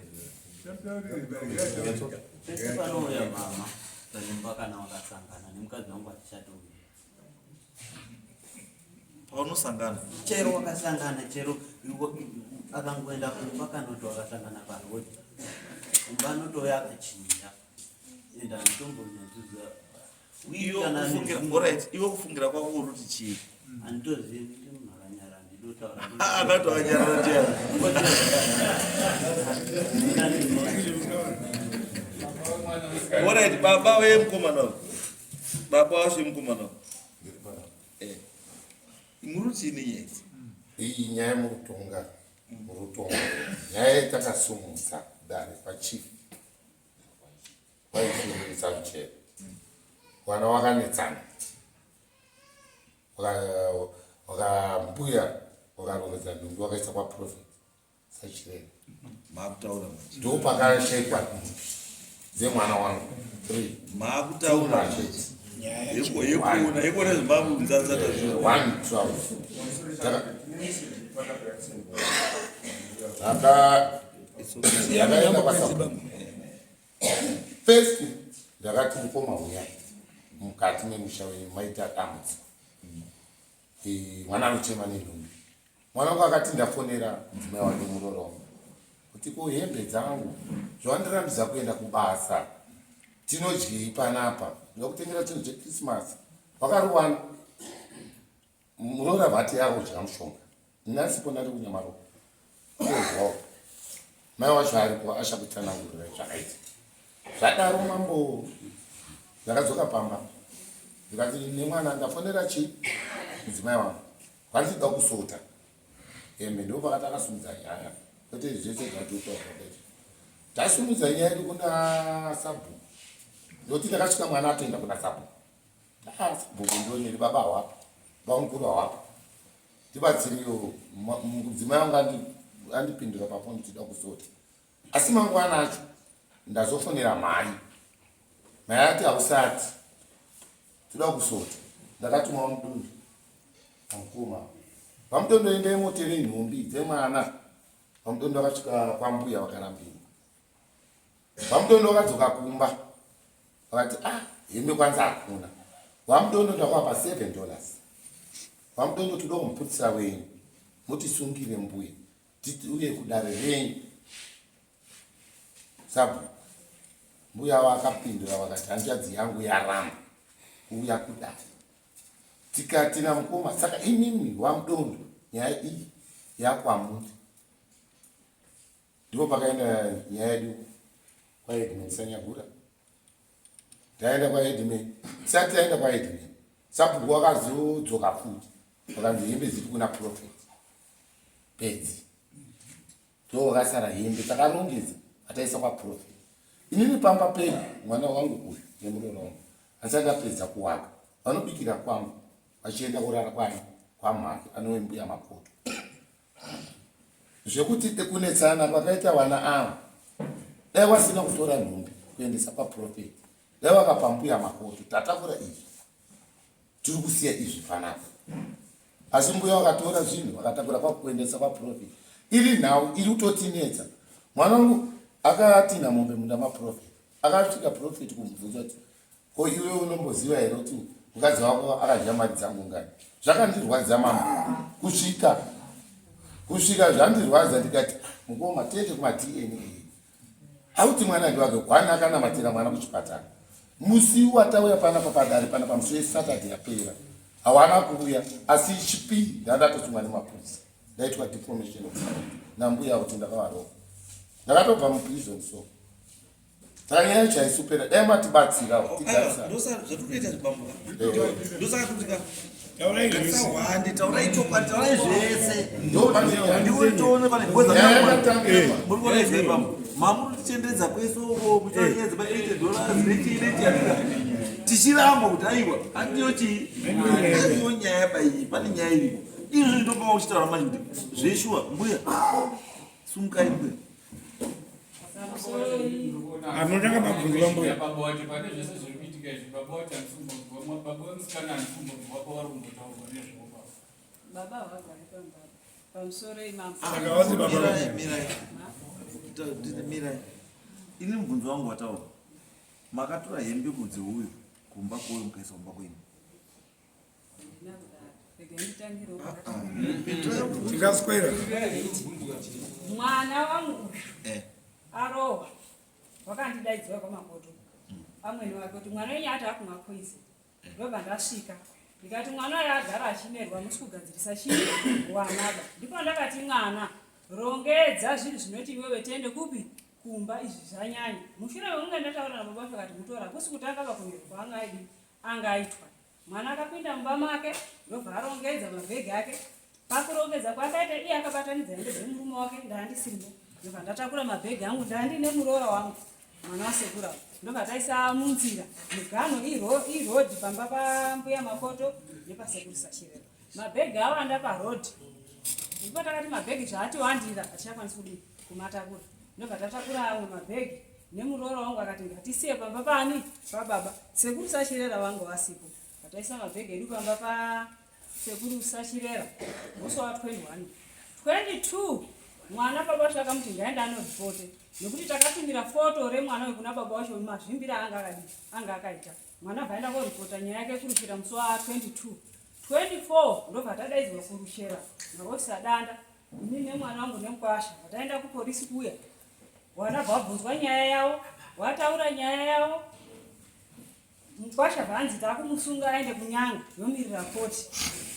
pese panouya mama paimba kana wakasangana nemukadzi wangu atichatouri paunosangana chero wakasangana chero akangoenda kumba kanoti wakasangana parodi kumba anotoya akachinja enda nitombonyatuza iwe kufungira kwako uruti chii handitozivi kuti munhu akanyara ndidotaura akatowanyarara ndiani Alright, baba wemukomana. Baba washo mukomana. Muruti ni yeti. Iyi nyaya murutonga. Nyaya takasumudza dare pachief. Waifundisa mchero. Wana wakanetsana. Wakambuya wakarongedza nhumbi wakaisa kwa prophet. Sachireni. Makutaura. Ndo pakashekwa. Zemwana wangu 3 makutaura yekuona zimbabwe muzanzata 112 yakaenda kwasabu first ndakati mukoma uya mukati memusha wenyu maita damudzi mwana anochema nenhumbi mwana wangu akati ndafonera mudzimai wake muroro wangu kuti ko hembe dzangu zvawandirambidza kuenda kubasa tinodyei panapa ndokutengera chinhu chekrisimasi wakaruwana murora vhati yako dya mushonga nhasipo ndari kunyamaroko ozwawo mai wacho aripo ashakutsanangurira zvakaita zvadaro mambo ndakadzoka pamba ndikati nemwana ndafonera chii mudzimai wangu vandichida kusota hembe ndo pakati akasumudza nyaya kuti zvese zvatutoaadeti tasumudza nyaya yedu kuna sabhuku ndoti ndakasvika mwana atoenda kuna sabhuku sabhuku ndioneri baba hwapo bamukuru hwapo tibatsiriwo mudzimai wangu andipindura pafoni tida kusota asi mangwana acho ndazofonera mai ati hausati tida kusota ndakatuma mudundu amukuma pamutondoendei moteri nhumbi dzemwana pamutondo wakasvika kwambuya wakarambira pamutondo wakadzoka kumba wakati hembe kwanza hakuna wamutondo ndakwapa $7 wamutondo toda kumuputisa wenyu mutisungire mbuya uye kudare renyu sabhuku mbuya wakapindura wakati hanzvadzi yangu yaramba kuuya kudare tikati namukoma saka imimi wamudondo nyaya iyi yakwamuri ndipo pakaenda nyaya yedu kwaedmen sanyagura taenda kwaedmen sati taenda kwaedmen sabhuku wakazodzoka futi wakanzi hembe dziri kuna prophet pedzi ndo wakasara hembe takarongedza ataisa kwaprofet inini pamba pedu mwana wangu uyu nemuroro wangu asati apedza kuwaka vanobikira kwangu vachienda kurara kwani kwamhake anove mbuya mapoto zvekuti kunetsana kwakaita vana ava dai wasina kutora nhumbi kuendesa paprofeti dai wakapa mbuya mapoto tatakura izvi tiri kusiya izvi panapa asi mbuya wakatora zvinhu wakatakura pakuendesa paprofeti iri nhau iri kutotinetsa mwana wangu akatina mombe munda maprofeti akasvika profeti kumubvunza kuti ko iwe unomboziva here kuti mukadzi wako akadya mari dzangu ngani zvakandirwadza mama kusvika zvandirwadza ndikati mukoma tete kumadna auti mwana ndiwake kwana akanamatira mwana kuchipatara musi watauya panapa padare panapa musi wesatadhi yapera hawana kuuya asi chipiri ndandatosungwa nemapurisa ndaitwa deformation nambuya kuti ndakavarova ndakatobva muprison so saka nyaya yacho haisupera dai matibatsirawo tigarisana zvatokuita zvibambuka ndosaka kuti taurai chokwadi taurai zvese ndiwetione pane ngwezaaaipa mamuri tichenderedza kwesoko muchaedza pa$80 tichiramba kuti aiwa handiyo chii handiyo nyaya paii pane nyaya iripo izvi ndopama uchitaura manje kuti zveshuwa mbuya sumukai mbuya anotanga mabvunzo vambuya pabote pane zvese zviri kuitika izvi pabote baba wemusikana anifumbo wapa vari kumbotaurwa nezvopa baba vagari pambaba pamusoro mirai ini mubvunzo wangu wataura makatora hembe kunze uyu kumba kouyu mukaisa kumba kwenyu tikaswera mwana wangu arohwa wakandidaidzwa kwamapoto amweni wake kuti mwana wenyu ati akumwa poisi ndobva ndasvika ndikati mwana wayo agara achinerwa musi kugadzirisa chii wanaba ndipo ndakati mwana rongedza zvinhu zvinoti iwewe tiende kupi kumba izvi zvanyanya mushure mekunge ndataura nababa vacho akati mutora kusi kuti akava kunyerwa angaitwa mwana akapinda mumba make ndobva arongedza mabhegi ake pakurongedza kwakaita iye akabatanidza hembe dzemurume wake ndaandisirimo ndobva ndatakura mabhegi angu ndaandine muroora wangu mwana wasekura ndobva taisa munzira migano irodhi pamba pambuya makoto nepasekurisa chirero mabhegi awanda parodhi ndipo takati mabhegi zvaati wandira hatichakwanisi kudii kumatakura ndobva tatakura amwe mabhegi nemuroora wangu akati ngatisiye pamba pani pababa sekuru sachirera wangu wasipo kataisa mabhegi edu pamba pasekuru sachirera musi wa 22 mwana baba vacho akamuti ngaenda anoripote nekuti takatumira foto remwana wekuna baba vacho mazvimbira anga akaita mwana bvaenda koripota nyaya yake kurukira musi wa 24 ndobva tadaidzwa kurushera naofisa danda ini nemwana wangu nemukwasha vataenda kuporisi kuya wanabva wabvunzwa nyaya yavo wataura nyaya yavo mukwasha bvanzi takumusunga aende kunyanga yomirira koti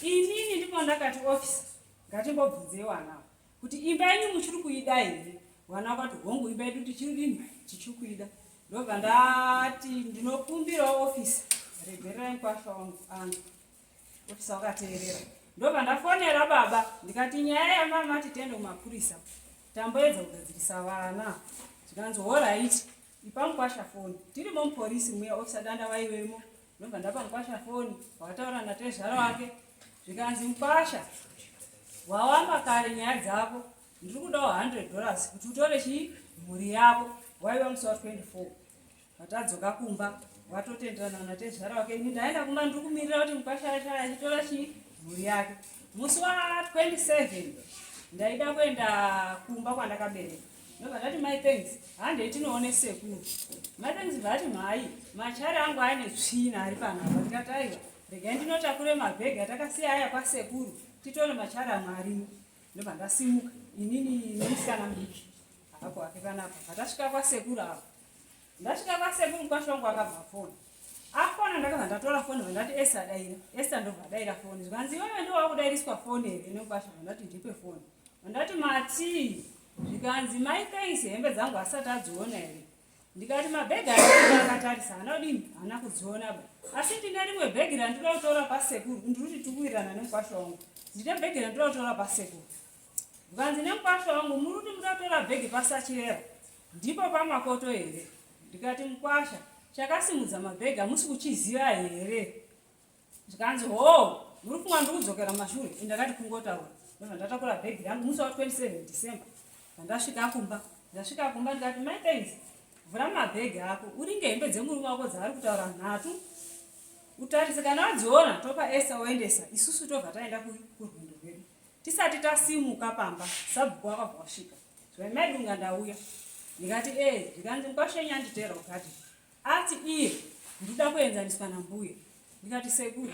inini ndipo ndakati ofisa ngatimbobvunzei wanavo kuti imba yenyu muchiri kuida here wana wakati hongu imba yedu tichiridini tichiri kuida ndobva ndati ndinokumbirawo ofisa regererai mukwasha wangu anga ofisa wakateerera ndobva ndafonera baba ndikati nyaya yamamati tiende kumapurisa tamboedza kugadzirisa vana zvikanzi allright ipa mukwasha foni tirimo muporisi muya ofisa danda vaivemo ndobva ndapa mukwasha foni wataura natezvara wake zvikanzi mukwasha wawamba kare nyaya dzako ndiri kudawo $100 kuti utore chii mhuri yavo waiva musi wa 24 watadzoka kumba watotenderana natezvara wake ini ndaenda kumba ndiri kumirira kuti mukwasha achitora chii mhuri yake musi wa 27 ndaida kuenda kumba kwandakabereka ndobva ndati my thanks handei tinoone sekuru my thanks vati mhai machari angu aine tsvina ari panapa ndikati aiwa regai ndinotakure mabhegi atakasiya aya kwasekuru titore machari amwe arimo ndobva ndasimuka inini nemusikana mudiki akapo ake panapa patasvika kwasekuru apo ndasvika kwasekuru mukwasha wangu akabva foni afona ndakabva ndatora foni vandati esa daira esa ndobva daira foni zvikanzi iwewe ndiwo wakudairiswa foni here nemukwasha vandati ndipe foni vandati mati zvikanzi my thanks hembe dzangu asati adziona here ndikati mabhegi akatarisa anodini hana kudziona ba asi ndine rimwe bhegi randinoda kutora pasekuru ndiri tikuwirirana nemukwasha wangu ndine bhegi randinoda kutora pasekuru zvikanzi nemukwasha wangu muri kuti mudatora bhegi pasachirera ndipo pamakoto here ndikati mukwasha chakasimudza mabhegi hamusi kuchiziva here zvikanzi ho muri kumwa ndiri kudzokera mashure indakati kungotaura ndobva ndatakura bhegi rangu musi wa 27 December vandasvika kumba ndikati my thanks vhura mabhegi ako uringe hembe dzemurume wako dzaari kutaura nhatu utarise kana wadziona topa esa oendesa isusu tobva taenda kurwindo rwedu tisati tasimuka pamba sabhuku wakabva wasvika zvaimedunga ndauya ndikati ndikanzi mukwashenyu anditeera ukati ati iye ndida kuenzaniswa nambuya ndikati sekuru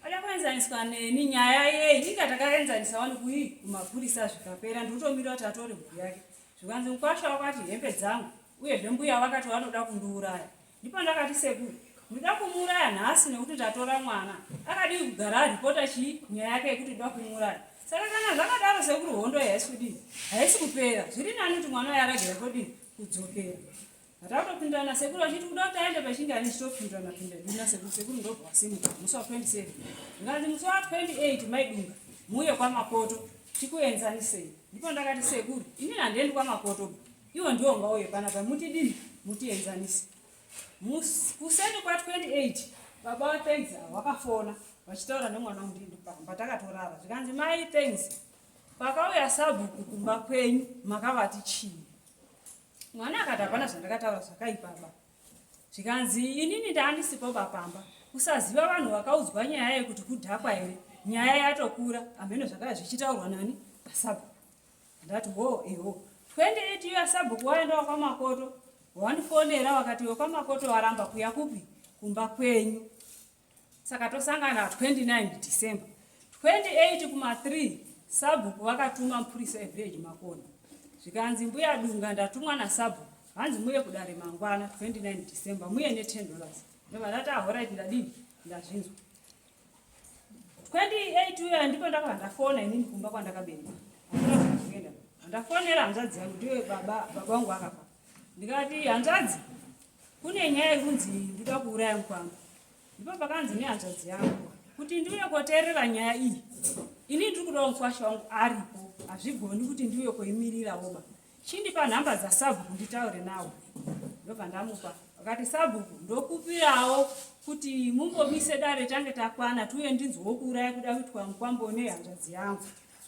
ada kuenzaniswa neni nyaya yei inga takaenzanisa wani kui kumapurisa zvikapera ndikutomira kuti atore mbuya yake zvikanzi mukwasha wakati hembe dzangu uyezve mbuya vakati vanoda kundiuraya ndipo ndakati sekuru ndida kumuuraya nhasi nekuti ndatora mwana akadii kugara aripota chii nyaya yake yekuti ndida kumuuraya saka kana zvakadaro sekuru hondo haisi kudii haisi kupera zviri nani kuti mwana waye aragera kodii kudzokera Ndatopindana sekuru achiti kuda kuti aende pachingani chitopindana pindana sekuru ndobva simuka musi wa 27 nganzi musi wa 28 maidunga muye kwa Makoto tikuenzanisei. Ndipo ndakati sekuru ini handiendi kwa Makoto iwo ndiwo ngauye panapa mutidini mutienzanise. Kuseni kwa 28 baba wa Thanks wakafona vachitaura nemwana wangu ndindi pamba takatorara zvikanzi mai Thanks pakauya sabhuku kumba kwenyu makavati chii. Mwana akati hapana zvandakataura zvakaipa baba. Zvikanzi inini ndaandisipo papamba kusaziva vanhu vakaudzwa nyaya yekuti kudhakwa here nyaya yatokura ameno zvakaya zvichitaurwa nani pasabhuku. Ndati eho 28 ya sabhuku waendawo kwa Makoto wandifonera wakati kwa Makoto waramba kuya kupi kumba kwenyu. Saka tosangana 29 December 28 kuma 3 sabhuku wakatuma mpurisa evillage Makono. Zvikanzi mbuya dunga ndatumwa naSabhuku hanzi muye kudare mangwana 29 December muye ne$10. Ndaba ndati alright ndadini ndazvinzwa. 28 uya ndipo ndakava ndafona inini kumba kwandakabereka. Ndafonera hanzvadzi yangu ndiwe baba wangu akafa. Ndikati hanzvadzi kune nyaya yekunzi ndida kuuraya mukwangu. Ndipo pakanzi nehanzvadzi yangu kuti ndiuye koteerera nyaya iyi. Ini ndiri kuda mukwasha wangu aripo hazvigoni kuti ndiuye koimirira woba. Chindipa nhamba dzaSabhuku nditaure nawo. Ndobva ndamupa. Akati Sabhuku ndokupirawo kuti mumbomise dare tange takwana tuye ndinzwo kuuraya kuda kuitwa mukwambo nehanzvadzi yangu.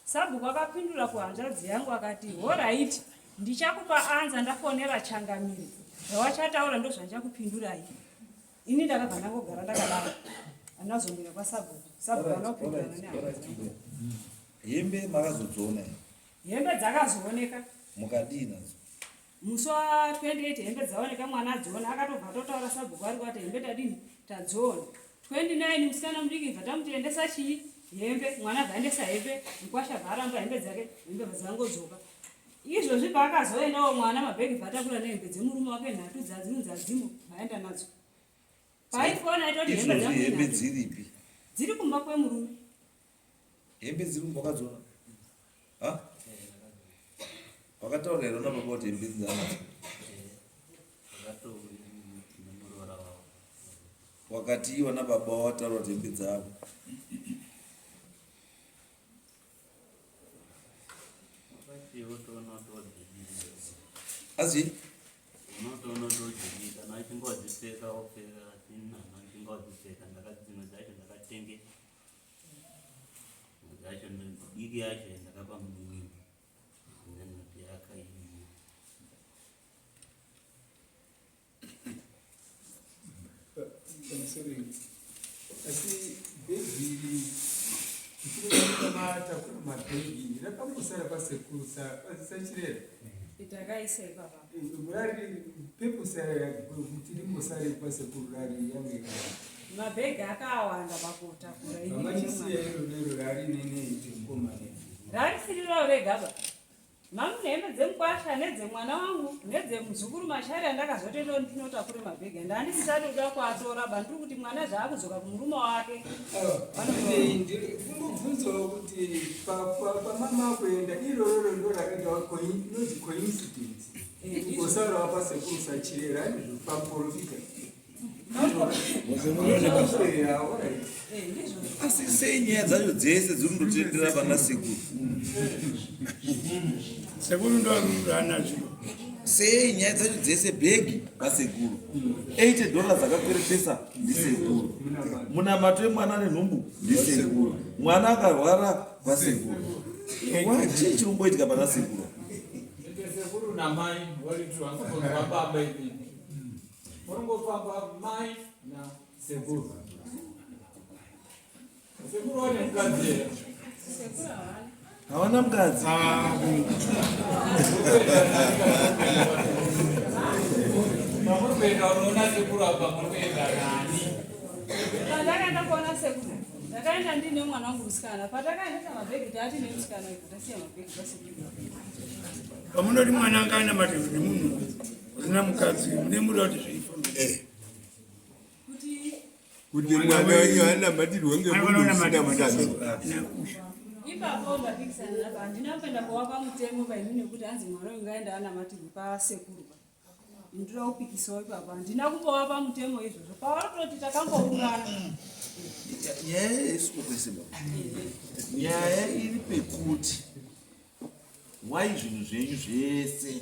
Sabhuku akapindura kuhanzvadzi yangu akati alright ndichakupa anza ndafonera Changamire. Zvawachataura ndo zvandichakupindurai. Ini ndakabva ndangogara ndakadaro. Anazomira kwa Sabhuku. Sabhuku anopindura nehanzvadzi yangu. Hembe makazodziona here? Hembe dzakazooneka. Mukadini? Musi wa 28 hembe dzaoneka mwana adziona akatobva totaura Sabhuku ari kuti hembe tadini tadziona. 29 musikana mudiki bva tamutiendesa chii hembe mwana bvaendesa hembe mukwasha bvaramba hembe dzake hembe dzangodzoka. Izvozvi paakazoendawo mwana mabhegi bvatakura nehembe dzemurume wake nhatu dzadzinonzadzimo vaenda nadzo. Paifona itoti hembe dzangu hembe dziripi? Dziri kumba kwemurume. Hembe dziri mbakadziona? Ha? Wakataura here na baba kuti hembe dzanadzo? Wakati iwa na baba wataura kuti hembe dzavo? Azi? Unotonotodzikika nachingodzipfeka opfeka nachingodzipfeka ndakadzino dzacho ndakatenge dzacho diki yacho ndakapa mumwe noti yakaini asi bhegi ichikamata kuna mabhegi rakambosara pasekurusa pasisachirera Itakaisei baba. Murari pepo sara kuti rimbosare pasekuru rari yange. Mabhegi akawanda pakutakura ini. Machisiya iro nero rari nene ndinkomane. Rari siriro regaba. Mamu nehembe dzemukwasha nedzemwana wangu nedzemuzukuru Mashari andakazotendo ndinotakure mabhegi ndani sisati kuda kuatora bandiri kuti mwana zvaakuzoka kumurume wake. Ndinobvunzawo kuti pamama kuenda iroro ndo rakaita coincidence. Ngosarawo pasekuru sachirera paprofita. Asi sei nyaya dzacho dzese dzirindotendera pana sekuru? Sekuru ndo anazvo. Sei nyaya dzacho dzese bhegi pasekuru? $80 akakweretesa ndisekuru. Munamato emwana nenhumbu ndisekuru. Mwana akarwara pasekuru. Chii chiromboitika pana sekuru? Sekuru namai walitua kwa baba hivi. Urongofamba mai na sekuru. Sekuru wane mkazi. Hawana mkazi. Mama penda unaona sekuru hapa mpenda nani? Ndakaenda kuona sekuru. Ndakaenda ndine mwana wangu musikana. Patakaenda mabhegi tati nemusikana ikutasiya mabhegi pasekuru. Pamunoti mwana akaenda matevudi munhu usina mukadzi munemuda kuti zveifamba. Kuti mwana wenyu hana matirwe ngemunhu usina mukadzi. Ipapo ndapikisana napa ndinapenda kuwapa mutemo painini kuti hanzi mwana wangu ngaenda ana matirwe pasekuru. ndinoda kupikisawo ipapa ndina kumbovapa mutemo izvozvo pavarototi takambourana. Nyaya yesukwese baba. Nyaya iri pekuti wai zvinhu zvenyu zvese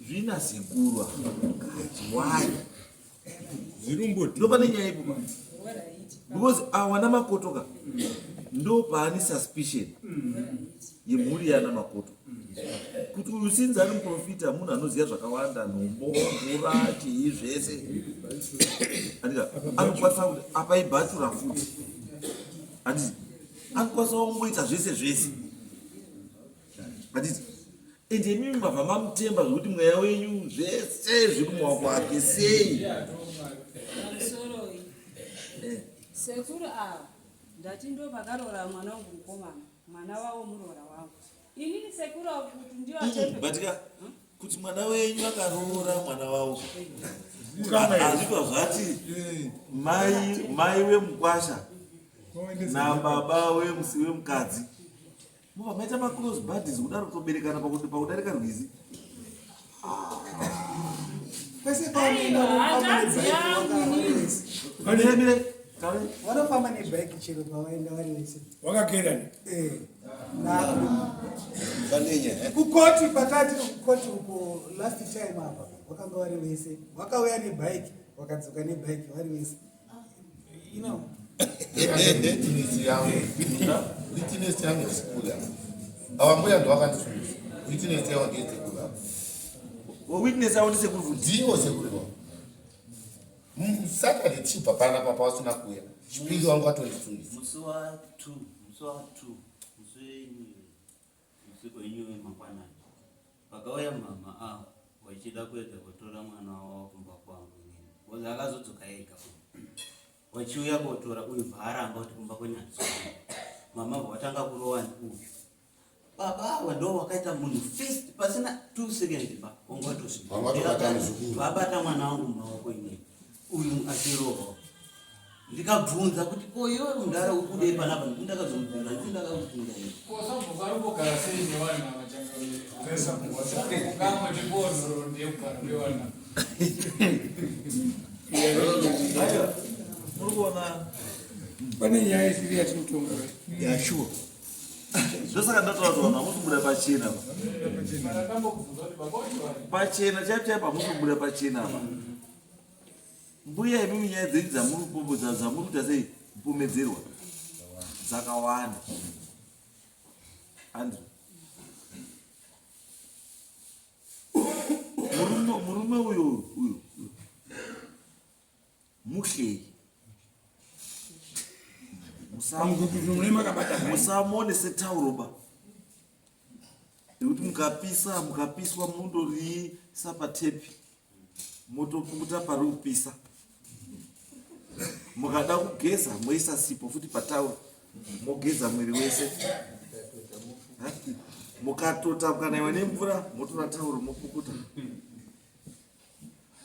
zvinasekurwa wai ndopane nyaya ipo baba. Because awana makotoka ndo paani suspicion yemhuri yana makoto kuti uyu sinzi ari muprofita munhu anoziva zvakawanda nhombo mvura chii zvese andika anokwanisa kuti apaibhatura futi handiti anokwanisa kungoita zvese zvese handiti ende mimi mabva mamutemba zvokuti mweya wenyu zvese zviri mumaoko ake sei Soroi. Sekuru ava ndati ndo vakarora mwana wangu mukomana mwana wavo murora wangu inini sekuru avo kuti ndio batika kuti mwana wenyu akaroora mwana wavo azvipa zvati mai wemukwasha nababa wemukadzi mova maita macross buddies kudaro kutoberekana pakudarika rwizi kwese vanofamba nebhaiki chero pavaenda vari vese wakakerani kukoti patati kukoti uko last time apa vakanga vari vese vakauya nebhaiki vakadzoka nebhaiki vari vese witness yangu yesikuru awambuya ndo vakandisundisa witness yangu ngeyesekuru witness yangu ndisekuru ndiwo sekuru Saturday chipa pana papa wasina kuya chipiri wangu watondisundisa musi wa 2 usiku wenyu wemangwanani pakauya mama wachida kuedza kutora mwana wavo kumba kwangu nini akazodzoka ega wachiuya kotora uyu bvaaramba kuti kumba kwenyatso mama watanga kurova uyu baba ndo wakaita munhu first pasina 2 seconds ba wabata mwana wangu mumaoko inini uyu achirova ndikabvunza kuti iwe mundara ukudei panapa ndakazomubvunza ndakakufunda kosambokarubogara sei nevana vachangakamotibonzoro ndekugara nevana muri kuona pane nyaya isiri yatinotonga yashuwa zvosaka ndatoatoona musibuda pachena pachena chaipa musibuda pachena apa mbuya imimi nyaya dzenyu dzamuri kupomodza dzamuri kuita sei kupomedzerwa dzakawanda andrew murume uyu muhlei musamone setauroba nekuti mukapiswa mundoriisa patepi motopukuta pari kupisa mukada kugeza moisa sipo futi patauro mogeza mwiri wese mukatota mukanaiwa nemvura motora tauro mopukuta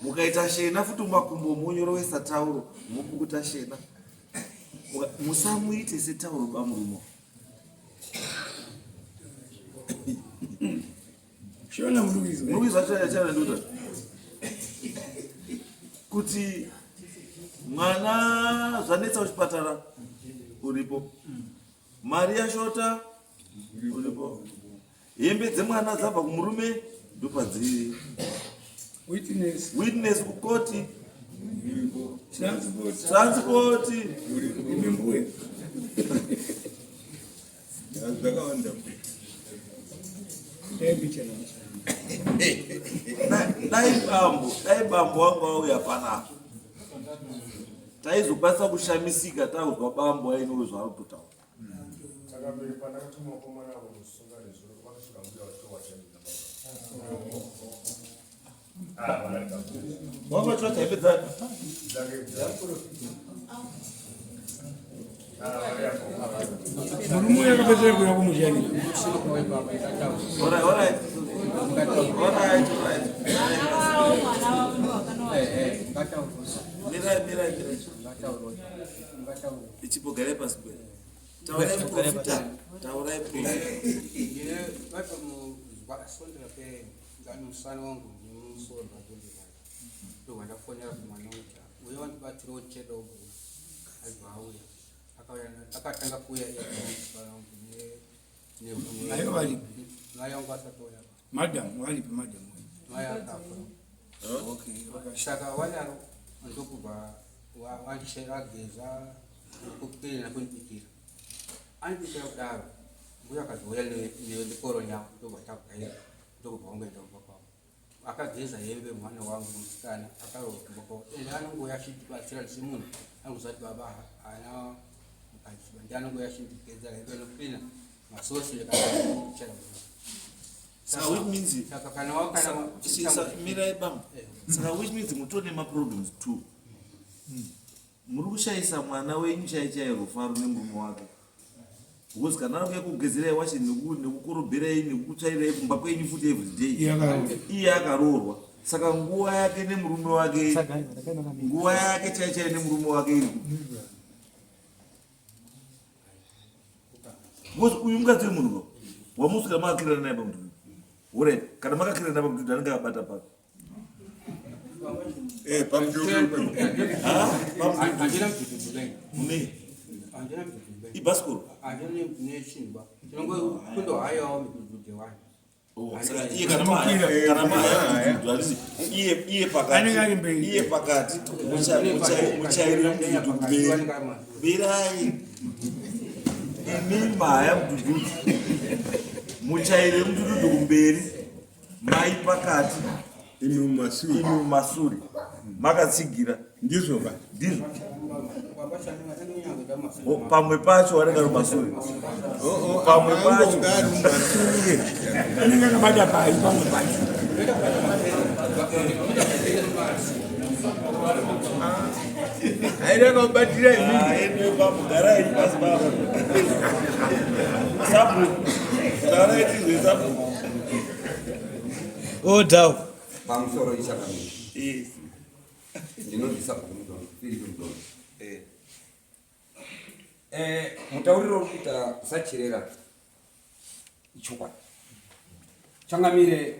mukaita shena futi mumakumbo monyorowesa tauro mopukuta shena musamuite setauro bamurumo shona muruizwa chana ndoda kuti mwana zvanetsa kuchipatara uripo mari yashota uripo hembe dzemwana dzabva kumurume ndopadziri witness kukoti transport imimbuye dai bambo wangu auya panapa taizokwanisa kushamisika tauzwa bambo ainoo zvaari kutaura wamachota hembe dzake murume yakapedzera kuya kumushani ichipogare pasi taurai ngani musana wangu ni musoro badoli bana ndo wandafonera kumwana uta uyo wandibatira ochedo ubu azauya akatanga kuya ya bana wangu ne Ayo wali. nayo ngasatoya Madam, wali pa madam. nayo kapo Okay. shaka wanyaro ndokuba wandishera geza kupira na kunipikira andikira kudaro mbuya kazoya ne koro nya ndo batakaya ndo kubonga ndo baba akageza yembe mwana wangu msikana akaroka bako ndana ngo yashiti batira simuni anguzati baba ana mkaji ndana ngo yashiti geza yembe no pina masosi le kana chela So which means kana wakana mira ibam. So which means mutone ma problems too. Muri kushaisa mwana wenyu chaichairo rufaru nemurume wake. Because kana uya kugezera wachi nekukorobhera nekutsvaira kumba kwenyu futi every day. Iye akarorwa. Saka nguwa yake nemurume wake. Nguwa yake chaichairo nemurume wake iri. Because uyu mukadzi wemunhu wamusika makakirana naye pamutu. Ure kana makakirana naye pamutu anenge abata pa. Pamutu. Angela mtutu lengi. Mune. Angela mtutu lengi. Ibaskoro. Angela ne shimba. Tungo kundo hayo mtutu wani. Iye pakati muchaire mtutu mberi birai imimba ya mtutu muchaire mtutu kumberi mai pakati imi masuri makatsigira Ndizvo ba. ndizvo pamwe pacho wanenge rumasuri pamwe pacho Anenge kabata pai pamwe pacho. aida kubatira imi pamugara iri pasi papa sabu gara iti sabu Odau pamusoro ichakamira ndinozvisa kumudono iri kumudono mutauriro uri kuita usachirera ichokwadi changamire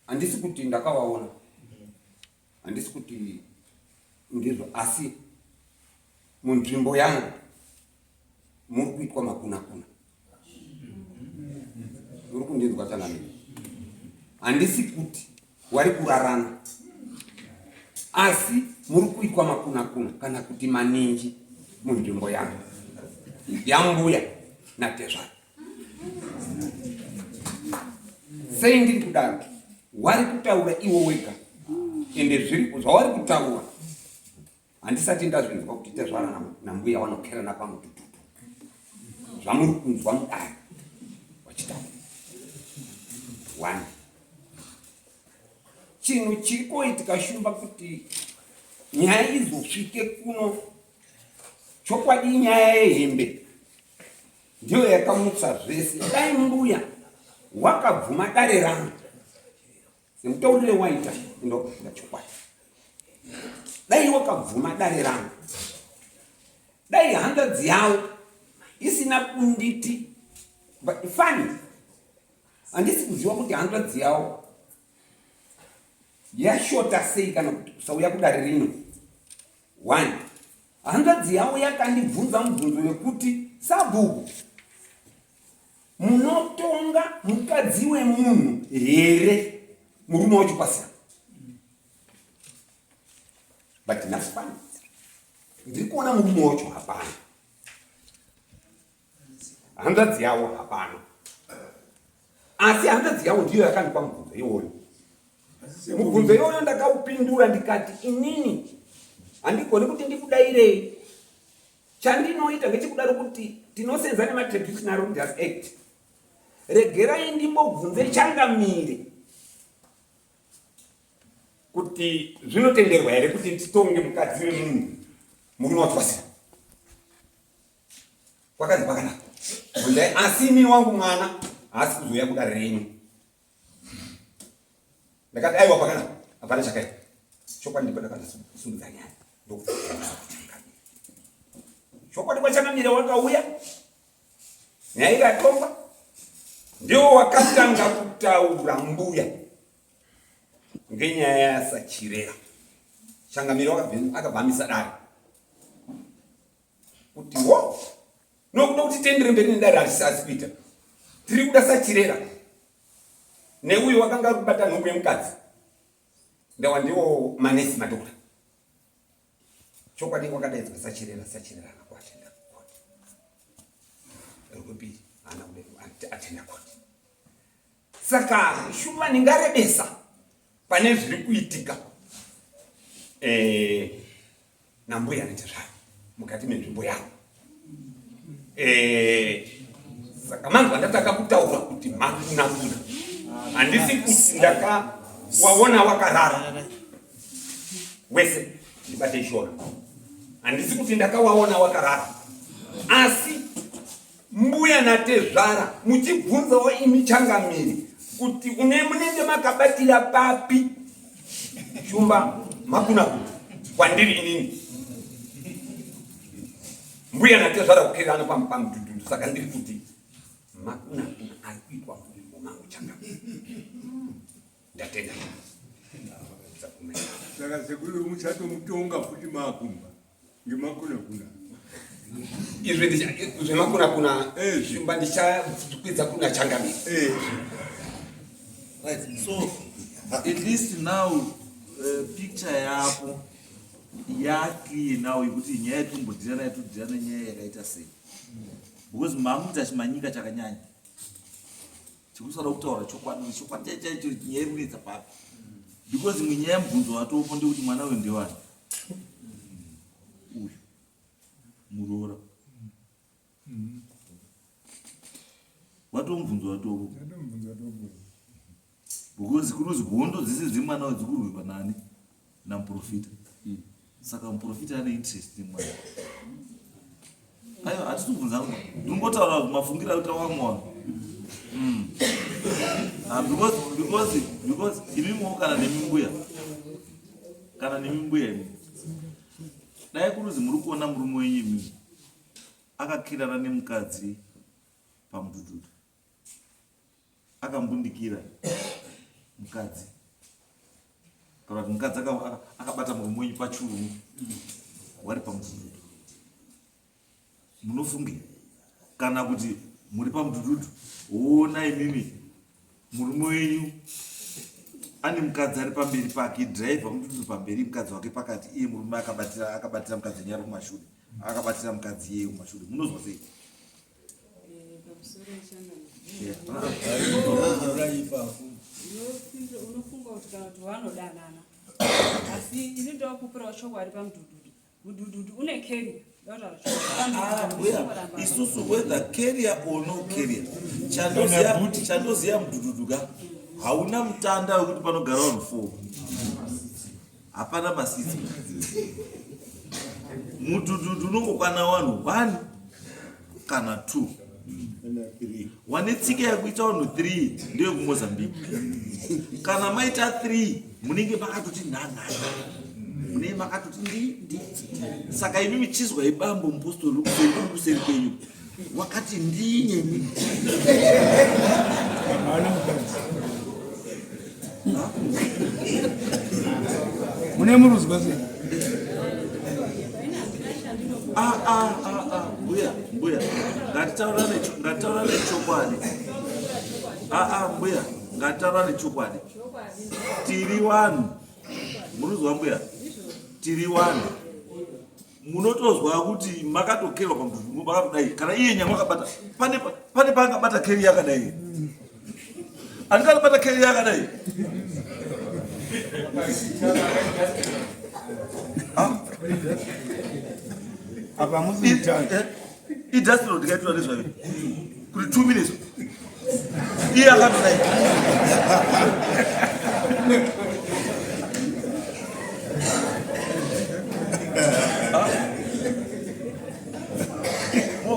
handisi kuti ndakavaona handisi kuti ndizvo asi munzvimbo yangu muri kuitwa makuna-kuna uri kundinzwa changamire handisi kuti wari kurarana asi muri kuitwa makuna-kuna kana kuti maninji munzvimbo yangu yambuya natezvara sei ndiri kudaro wari kutaura iwo wega ende zvavari kutaura handisati ndazvinzwa kuti tezvara nambuya vanokerana pamutututu zvamuri kunzwa mudaro wachitaura 1 chinhu chiri kuitika shumba kuti nyaya izosvike kuno chokwadi inyaya yehembe ndiyo yakamutsa zvese dai mbuya wakabvuma dare rangu semutaurire waita indokufunga chokwadi dai wakabvuma dare rangu dai handadzi yavo isina kunditi fani handisi kuziva kuti handadzi yavo yashota sei kana kuti kusauya kudare rino 1 handadzi yavo yakandibvunza mubvunzo wekuti sabhuku munotonga mukadzi wemunhu here murume wachikwasira but nasifani ndiri kuona murume wacho hapana handadzi yavo hapana asi handadzi yavo ndiyo yakandipa mubvunzo iwoyo mubvunzo iwoyo ndakaupindura ndikati inini handikoni kuti ndikudairei chandinoita ngechekudaro kuti tinosenza nematraditional Rogers Act regerai ndimbobvunze changamire kuti zvinotenderwa here kuti titonge mukadzi wemunhu murume watwasira kwakanzi kwakanaka bvunzai asi imi wangu mwana haasi kuzoya kudare renyu ndakati aiwa kwakanaka hapana chakaita chokwadi ndipo ndakandasundudza nyaya chokwadi kwachangamire wakauya nyaya ikatongwa ndiwo wakatanga kutaura mbuya ngenyaya yaSachirera. Changamiro akabvamisa dare kuti wo nokuda kuti tendere mberi nedare harisasi kuita. Tiri kuda Sachirera neuyo wakanga kubata nhumbu yemukadzi ndawa ndiwo manesi madhokota. Chokwadi wakadaidzwa Sachirera akakwatenda koti. Rwepiri ana atenda koti. Saka shuma ningarebesa pane zviri kuitika nambuya netezvayo mukati menzvimbo yavo. Saka manzwa ndataka kutaura kuti makuna handisi kuti ndakawaona wakarara wese ndibate ishona. Handisi kuti ndakawaona wakarara, asi mbuya natezvara muchibvunzawo imi Changamire kuti munenge makabatira papi shumba makuna kwandiri inini. Mbuya natezvara kukerana pamudhudhu. Saka ndiri kuti makuna ari kuitwa mumbo mangu Changamire. Ndatenda. Saka sekuru muchato mutonga futi makumba ngemakuna izvi makuna shumba ndichakwidza kuna Changamire. Right. So at least now picture yapo clear now yekuti nyaya yetumbodzirana nyaya yakaita sei. Because mamuta chimanyika chakanyanya. Chikusara kutaura chokwadi chaicho nyaya irikunetsa papi. Because mwenyaya yemubvunzo watopo ndekuti mwana uyu ndewani. Uyu Murora. Watomubvunzo watopo. Because kunozi hondo dzese dzemwana wadzikurwiwa nani namuprofita. Saka muprofita ane interest mwana. Ayo atitubvunza ndingotaura mafungiro akuita wamwana. Because imimo kana nemimbuya dai kunozi muri kuona murume wenyu imimi akakirana nemukadzi pamudhudhudhu, akambundikira mukadzi kana kuti mukadzi akabata murume wenyu pachiuno wari pamudhudhudhu, munofunge kana kuti muri pamudhudhudhu woona imimi murume wenyu ane mukadzi ari pamberi pake, dhiraivha mudhudhudhu pamberi, mukadzi wake pakati, iye murume akabatira mukadzi nyari kumashure, akabatira mukadzi yeye kumashure, munozwa sei? Unofunga kuti kana kuti vanodanana, asi ini ndokupirawo chokwadi pamudhudhudhu. Mudhudhudhu une carrier. Isusu whether carrier or no carrier, chandoziya mudhudhudhu ka hauna mutanda wekuti panogara vanhu 4, hapana masisi. Mudhudhudhu unongokwana vanhu 1 kana 2. Wane tsika yekuita vanhu 3 ndiyo kuMozambique. Kana maita 3 munenge makatoti nhanhai, mune makatoti ndi. Saka imi michizwa ibambo mupostori kuseri kwenyu wakati ndinye mune muruzwa sei? Mbuya ngataura nechokwadi. Mbuya ngataura nechokwadi. Tiri vanhu, munozwa mbuya? Tiri vanhu munotozwa kuti makatokerwa pamudhudhudhu makatodai, kana iye nyama akabata pane paakabata keri yakadai, andikabata keri yakadai. Apa muzitanda idasiro ndikaitwa nezvayo kuti 2 minutes iye akatodai.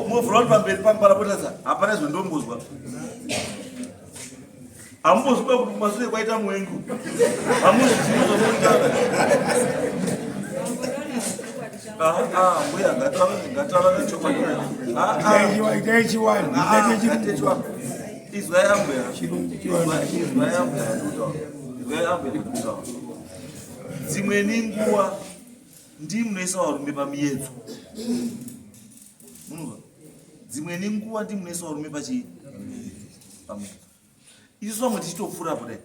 Movurwa pamberi pamparapotasa hapana zvondombozwa. Hamumbozwa kuti kumashure kwaita mwengu, hamuzvizvinozomoitana. Mbuya ngataura nechokwadi. Izwa yambuya dzimweni nguva ndii munoisa varume pamiedzo. Munozwa? Dzimweni nguva ndii munoisa varume pamiedzo. Isu vamwe tichitopfuura kudai.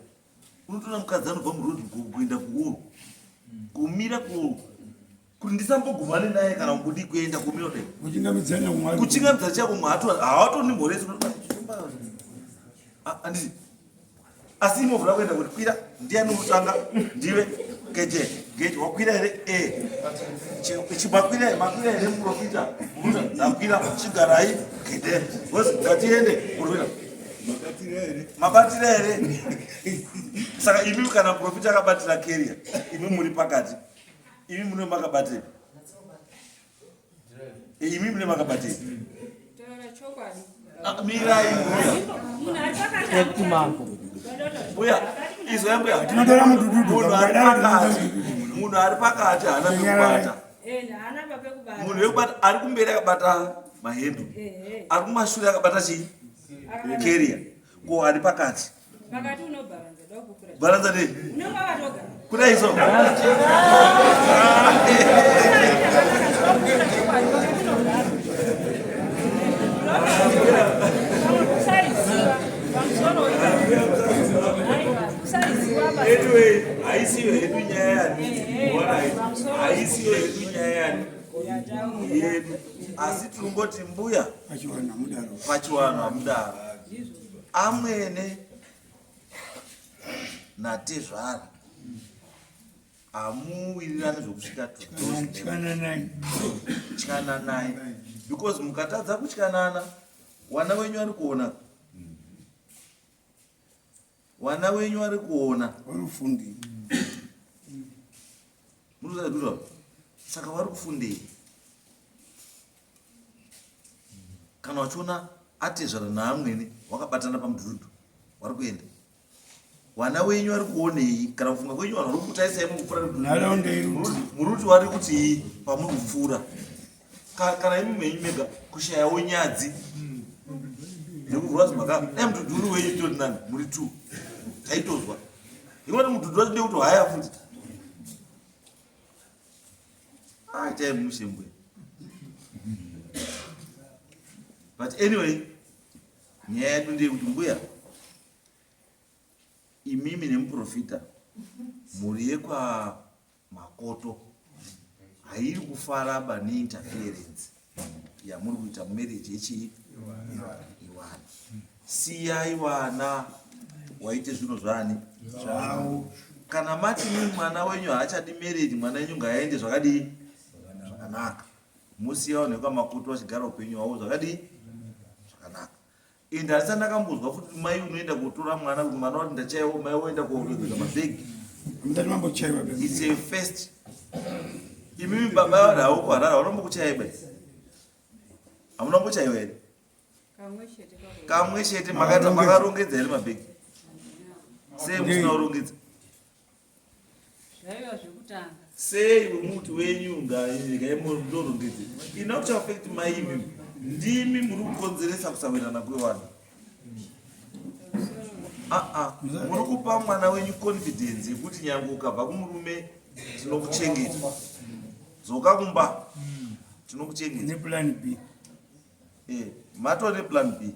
Unotoona mukadzi anobva murodhi kuenda kuuru. Kumira kuuru. Kuti ndisambogumane naye kana kungodi kuenda kumira kudai. Kuchingamidzana kumwari. Kuchingamidzana chako hawatonimboresi. Andisi. Asi movha kuenda kuti kwira ndiani unotanga ndiwe geje wakwira here chimakwira here muprofita ndakwira chigarai gede ngatiende kurwira mabatira here. Saka imi kana profita akabatira keria imi muri pakati imi mune makabatira imi mune makabatira mirai Buya, izo yambuya. Tinodora mudududu. Munhu ari pakati haana pekubata. Munhu wekubata ari kumberi akabata mahendo. Ari kumashure akabata chii? Keria. Ko ari pakati. Pakati unobaranza dokukura. Baranza nei? Unenge wakatoga. Kudai izo. Anyway, haisiyo hedu nyaya yedu asi tinomboti mbuya pachiwanhu hamudaro amwene natezvara hamuwirirani zvokusvika tyananai because mukatadza kutyanana wana wenyu ari kuona warufundi muruzadura saka vari kufundei kana wachiona atezvara naamwene wakabatana pamudhudhu vari kuenda wana wenyu vari kuonei kana kufunga kwenyu vanhu vari kutaisai muruti vari kuti pamuri kupfuura kana imi menyu mega kushayawo nyadzi nekuvhura zvimaka dai mudhudhu uri wenyu toti nani muri 2 taitozwa ingoti mudhudhu wachide kuti haya futi chaimushembwe but anyway nyaya yedu ndeyekuti mbuya imimi nemuprofita mhuri yekwa Makoto hairi kufaraba neinterference yamuri kuita mumarriage yechii iwana siyai vana waite zvinhu zvani zvavo kana mati mimi mwana wenyu haachadi marriage mwana wenyu ngaaende zvakadii zvakanaka musiyawo nekwa Makoto wachigara upenyu hwavo zvakadii zvakanaka ende handisati ndakambozwa futi mai unoenda kutora mwana kuti mwana wati ndachaiwo mai woenda kuoredzera mabhegi it's a first imimi baba yavo havo kuharara vanombokuchaiba hamuna mbochaiwa here kamwe chete makarongedza here mabhegi sei musina kurongedza sei wemuti wenyu ngaimondorongedze ina kuti affect maimi ndimi muri kukonzeresa kusawirana kwevanhu muri kupa mwana wenyu confidence yekuti nyange ukabva kumurume tinokuchengeta zokakumba tinokuchengeta neplan B mato neplan B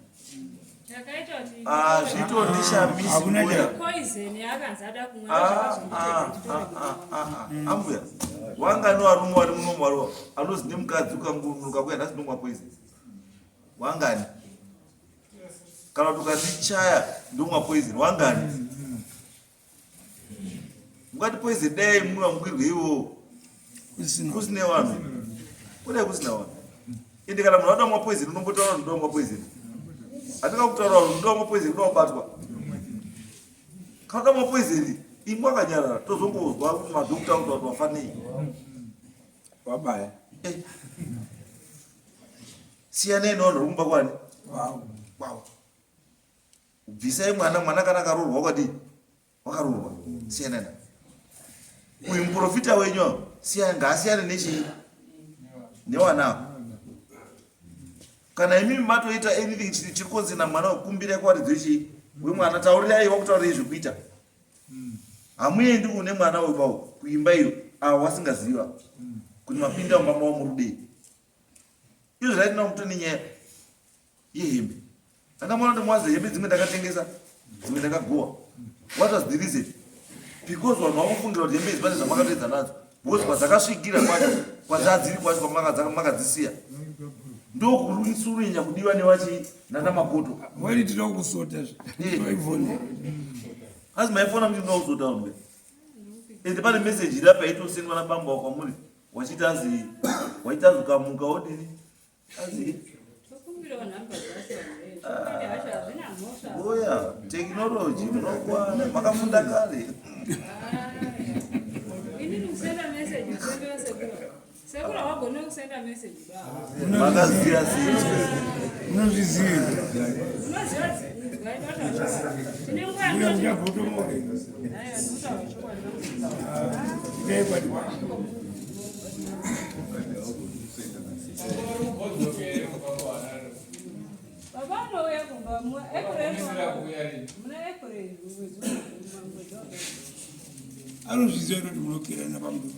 zvitondishamisi ambuya wangani varume vari munomwaro anozi nemukadzi ukangunuka kuya nhasi ndomwa poison wangani kana kuti ukandichaya ndomwa poison wangani mungati poison dai munamugwirwe iwowo kusine vanhu kudai kusina vanhu ende kana munhu adomwa poison unombotaura kuti ndomwa poison hatingakutaura kuti ndomwa poison unobatwa kana udomwa poison imwe akanyarara tozongozwa kuti madhokta kuti watu wafanei wabaya siyanai nevanhu rumba kwani bvisai mwana kana akarorwa wakadii wakarorwa siyanai na uyu muprofita wenyu ngaasiyane nechii newanavo kana imimi matoita anything chiri konzena mwana wekumbirai kwaridze chii wemwana taurirai wakutaurirei zvekuita hamuendi une mwana wevavo kuimba iyo avo vasingaziva kuti mapinda mumba mavo murudei. Izvo zvaitina kutoni nyaya yehembe. Ndakamona kuti mwazi hembe dzimwe ndakatengesa dzimwe ndakagowa. What was the reason? Because vanhu vakufungira kuti hembe idzi pane zvamakatoedza nadzo, because kwadzakasvikira kwacho kwadzadziri kwacho kwamakadzisiya ndokurunyanya kudiwa nevachi nana makoto. Waitira kusota zvaivhone asi maifona kuti ndoda kusota unwe ende pane message iri apa itosendwa nabamba kwamuri wachiti azi waita ukamuka wodini azi oya technology munokwana makafunda kare. Sekura wagone kusenda message ba. Makaziya sei. Unozviziva. Unoziva ngaitota. Tine nguva ya photo more. Haya ndotaura chokwadi. Ndei kwadi wa. Baba no yakumba mu ekure. Muna ekure uwezo. Anozviziva kuti munokirana pamuduku.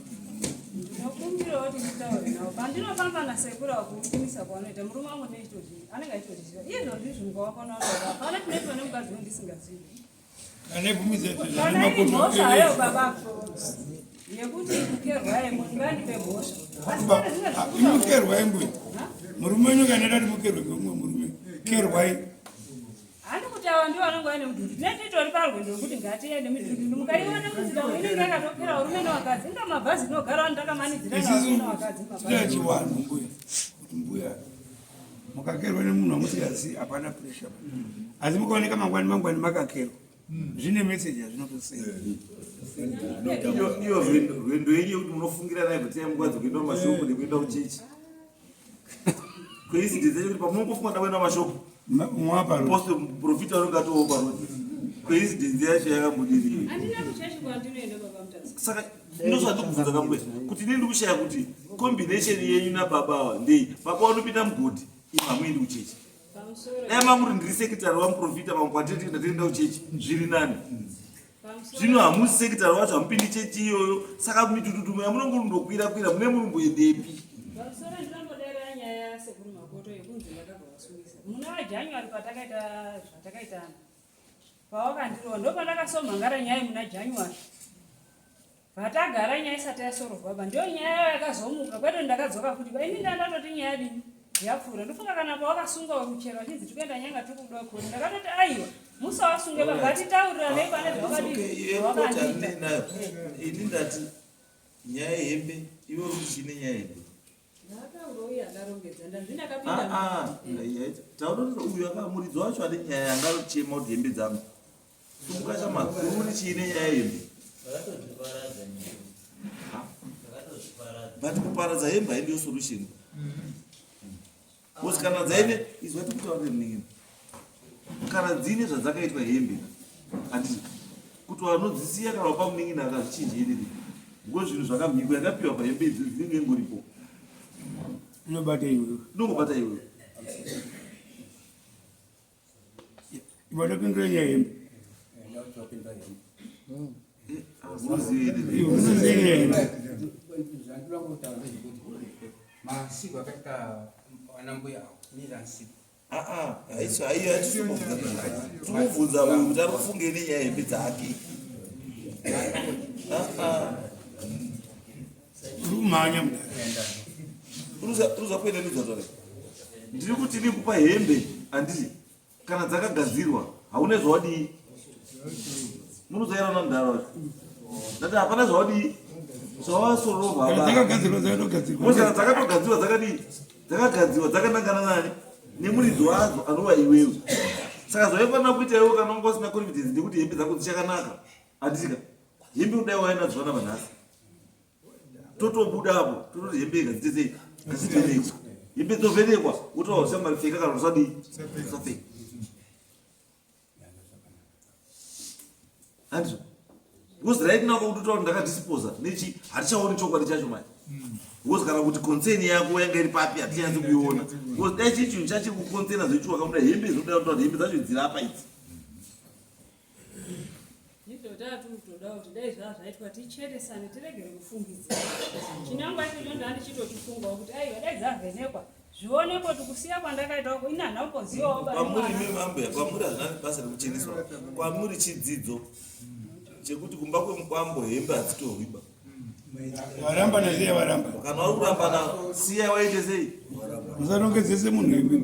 Nokumbira kuti nditaure nawo pandinofamba nasekura wakutimisa kwanoita murume wangu neitozvi anenge aitozviziva iye ndozvizvi mukawakona apana tinepo nemukadzi wendisingazii kana iri mhosva hayo babako yekuti mukerwaye munhu ngandipe mhosva mukerwaye mbwe murume wenyu kanaita kuti mukerwe kweumwe murume kerwai handi kuti ava ndiwo vanenge vaine mudhudhu tinenge titori parwendo rwekuti ngatiende midhudhu mukaiona mudzidamo inenge yakatopera urume newakadzi inga mabhazi tinogara vanhu takamanidzira naurume newakadzi chiwanhu mbuya kuti mbuya mukakerwa nemunhu wamusingazivi hapana puresha asi mukaoneka mangwani makakerwa zvine meseji azvinotosenda iyo rwendo yenyu yekuti munofungira naye kuti mukwadzi kuenda mumashopu nekuenda kuchechi kweizidezi kuti pamunongofunga ndakuenda mumashopu poste profita unenge atowo parodi kweizidezi yacho yakambudiri saka ndosati kubvunza kamwe kuti ndiri kushaya kuti combination yenyu nababa ndei baba vanopinda mugodhi imi hamuendi kuchechi dai mamuri ndiri sekitari wamuprofita mamkwateti ndatenda kuchechi zviri nani zvino hamusi sekitari wacho hamupindi chechi iyoyo saka mitututumo yamunongondokwira mune murumboendepi muna vajanuary patakaita zvatakaitana pavakandirowa ndopandakasoma ngara nyaya muna january vatagara nyaya isati yasorovaba ndio nyaya yakazomuka kwete ndakadzoka kuti ini ndandatoti nyaya dini yapfuura ndofunga kana pavakasunga kuchera vachinzi tikuenda nyanga tikudokoni ndakatoti aiwa musawasunge pagatitauriranei pane zvavakadiinayo ini ndati nyaya yehembe iwe ruchine nyaya yembe tauroti uyu akamuridzi wacho ane nyaya yangarochema kuti hembe dzangu sumukachamaguru chiine nyaya yembe but kuparadza hembe haindiyo solution kuti kana dzaine izvati kutaurire muningini kana dzine zvadzakaitwa hembe handiti kuti vanodzisiya kana vapa muningini akazvichinjereri ngo zvinhu zvakamhiko yakapiwa pahembe idzi dzinenge ngoripo inobata iwewe inongobata iwewe ivatopindura nyaya hembe masiku akaita anambuya mizansiku tikubvunza uyu kuti ari kufunge nenyaya hembe dzake rumhanya ruzakuenda nizvatore ndiri kuti nikupa hembe handiti kana dzakagadzirwa hauna zvawadii munozairana mudhara wacho ndati hapana zvawadii zvawasororovaaakana dzakatogadzirwa dzakadii dzakagadzirwa dzakanangana nani nemuridzi wadzo anova iwewe saka zvaifanira kuita iwe kana unga usina confidence ndekuti hembe dzako dzichakanaka handitika hembe kudai wainadzivana vanhasi totobudapo tototi hembe igadzitesei gazivhenekwa hembe dzovhenekwa utova usamaripfeka kana usadii usapfeka handizvo because raitinaka kuti utaura ndakadisiposa nechi hatichaoni chokwadi chacho mai because kana kuti konseni yako yanga iri papi hatichanyanzi kuiona because dai chii chinhu chachiri kukonsena zvechiwakamuda hembe zinoda kutaura kuti hembe dzacho dziri apa idzi vatatu toda kuti dai zvaitwa ticheresane tiregere kufungidzira. Chinangwa icho ndandichitochifungawo kuti aiwa dai dzavhenekwa zvionekwe kuti kusiya kwandakaita uko ina nhaupozivawo kwamuri memambe kwamuri hazvina basa rekucheneswa kwamuri chidzidzo chekuti kumba kwemukwambo hembe hadzitorwiba waramba naziya waramba kana uri kurambana siya waite sei musarongedzese munhu hembe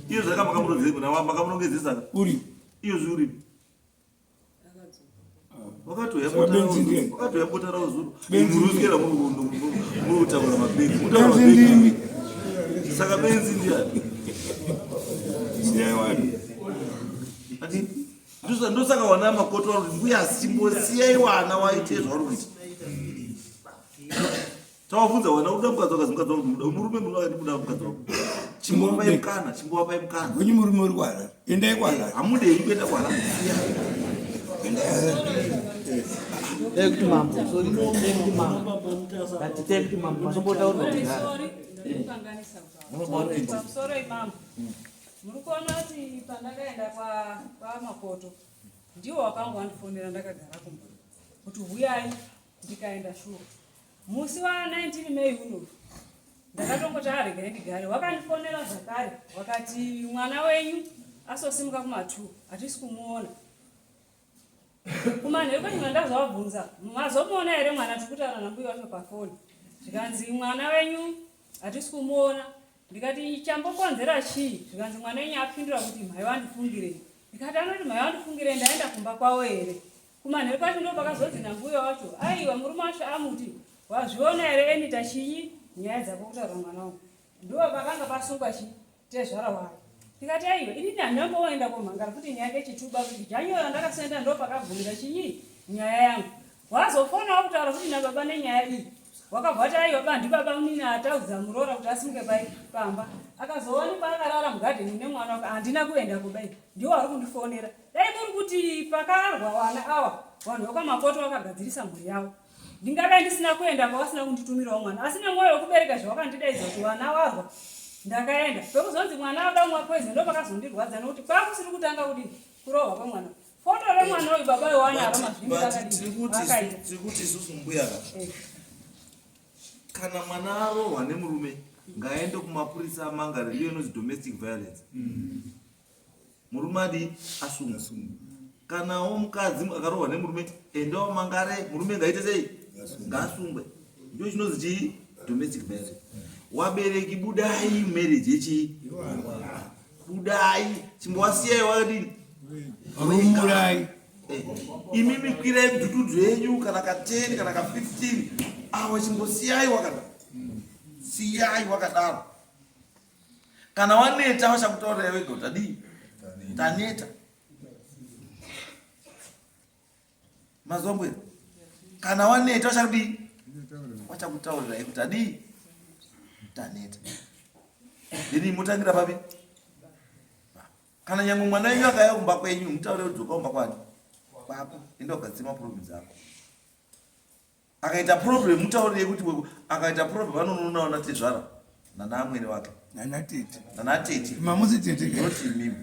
iyo zvakamakamurongedzesa uri iyo zviuri wakatoya bota rao zuru murusikera murutaura mabenzi saka benzi ndiani ndosaka wana makoto vari kuti mbuya simbosiyai wana waite zvauri kuita tawabvunza wana uda mukadzi wakazi mukadzi wangu murume munokati muda mukadzi wangu chimbowapai mukana kwenye murume uri kwara endai kwara hamudei kuenda kwara Take mom. Sorry, take mom. That's take mom. Masopota uno. Sorry, mom. Murikuona kuti pandakaenda pamakoto ndiwo wakanga wandifonera ndakagara kumba kuti huyai ndikaenda shure musi wa19 Mei uno ndakatongoti aregere ndigare wakandifonera zvakare wakati mwana wenyu asosimuka kuma2 hatisi kumuona kumanheru kwenyu ndazvavabvunza mazomuona here mwana tikutaura nambuya wacho pafoni zvikanzi mwana wenyu hatisi kumuona ndikati chambokonzera chii zvikanzi mwana wenyu apindura kuti mhai wandifungirei ndikati anoti mhai wandifungirei ndaenda kumba kwawo here kumanheru kwacho ndo pakazodzi nambuya wacho aiwa murume wacho amuti wazviona here enita chinyi nyaya dzako kutaura mwana wangu ndo pakanga pasungwa chitezvara wayo ndikati aiwa inini handamboenda kumhangara kuti nyaya yechituba kuti janyora ndakasenda ndo pakabvumira chinyi nyaya yangu wazofonawo kutaura kuti nababa nenyaya iyi wakabva kuti aiwa bandibaba unini ataudza muroora kuti asimuke pamba akazoonekwa akarara mugadheni nemwana wake handina kuenda kudai ndiwo ari kundifonera dai muri kuti pakarwa wana awa vanhu vakwamakoto vakagadzirisa mhuri yavo ndingadai ndisina kuenda kwavasina kunditumirawo mwana asi nemwoyo wekubereka zvavakandidaidza kuti wana warwa ndakaenda pekuzonzi mwana wada mwakwezi ndo pakazondirwadza nokuti kwakusiri kutanga kuti kurohwa kwemwana foto remwana uyu baba wewana tirikuti isusu mbuyaka kana mwana arohwa nemurume ngaende kumapurisa amangare ndiyo inonzi domestic violence murume adi asungwa kanawo mukadzi akarohwa nemurume endawo mangare murume ngaite sei ngaasungwe ndiyo chinonzi chii domestic violence wabereki budai marriage yechi budai chimbowasiyai wakadini rumburai imimi kwirai mudhudhudhu yenyu kana ka10 kana ka15 awa chimbosiyai wakadaro siyai wakadaro kana waneta wachakutaurira wega utadii taneta mazombwe kana waneta wachakudii wachakutaurira utadii taneta ndini mutangira papi kana nyamwe mwana wenyu akaya kumba kwenyu mutaure kudzoka kumba kwani papa enda ugadzima problem dzako akaita problem mutaurire kuti akaita problem vanononawo natezvara nana amwene wake nanatete mamuzi tete noti mimi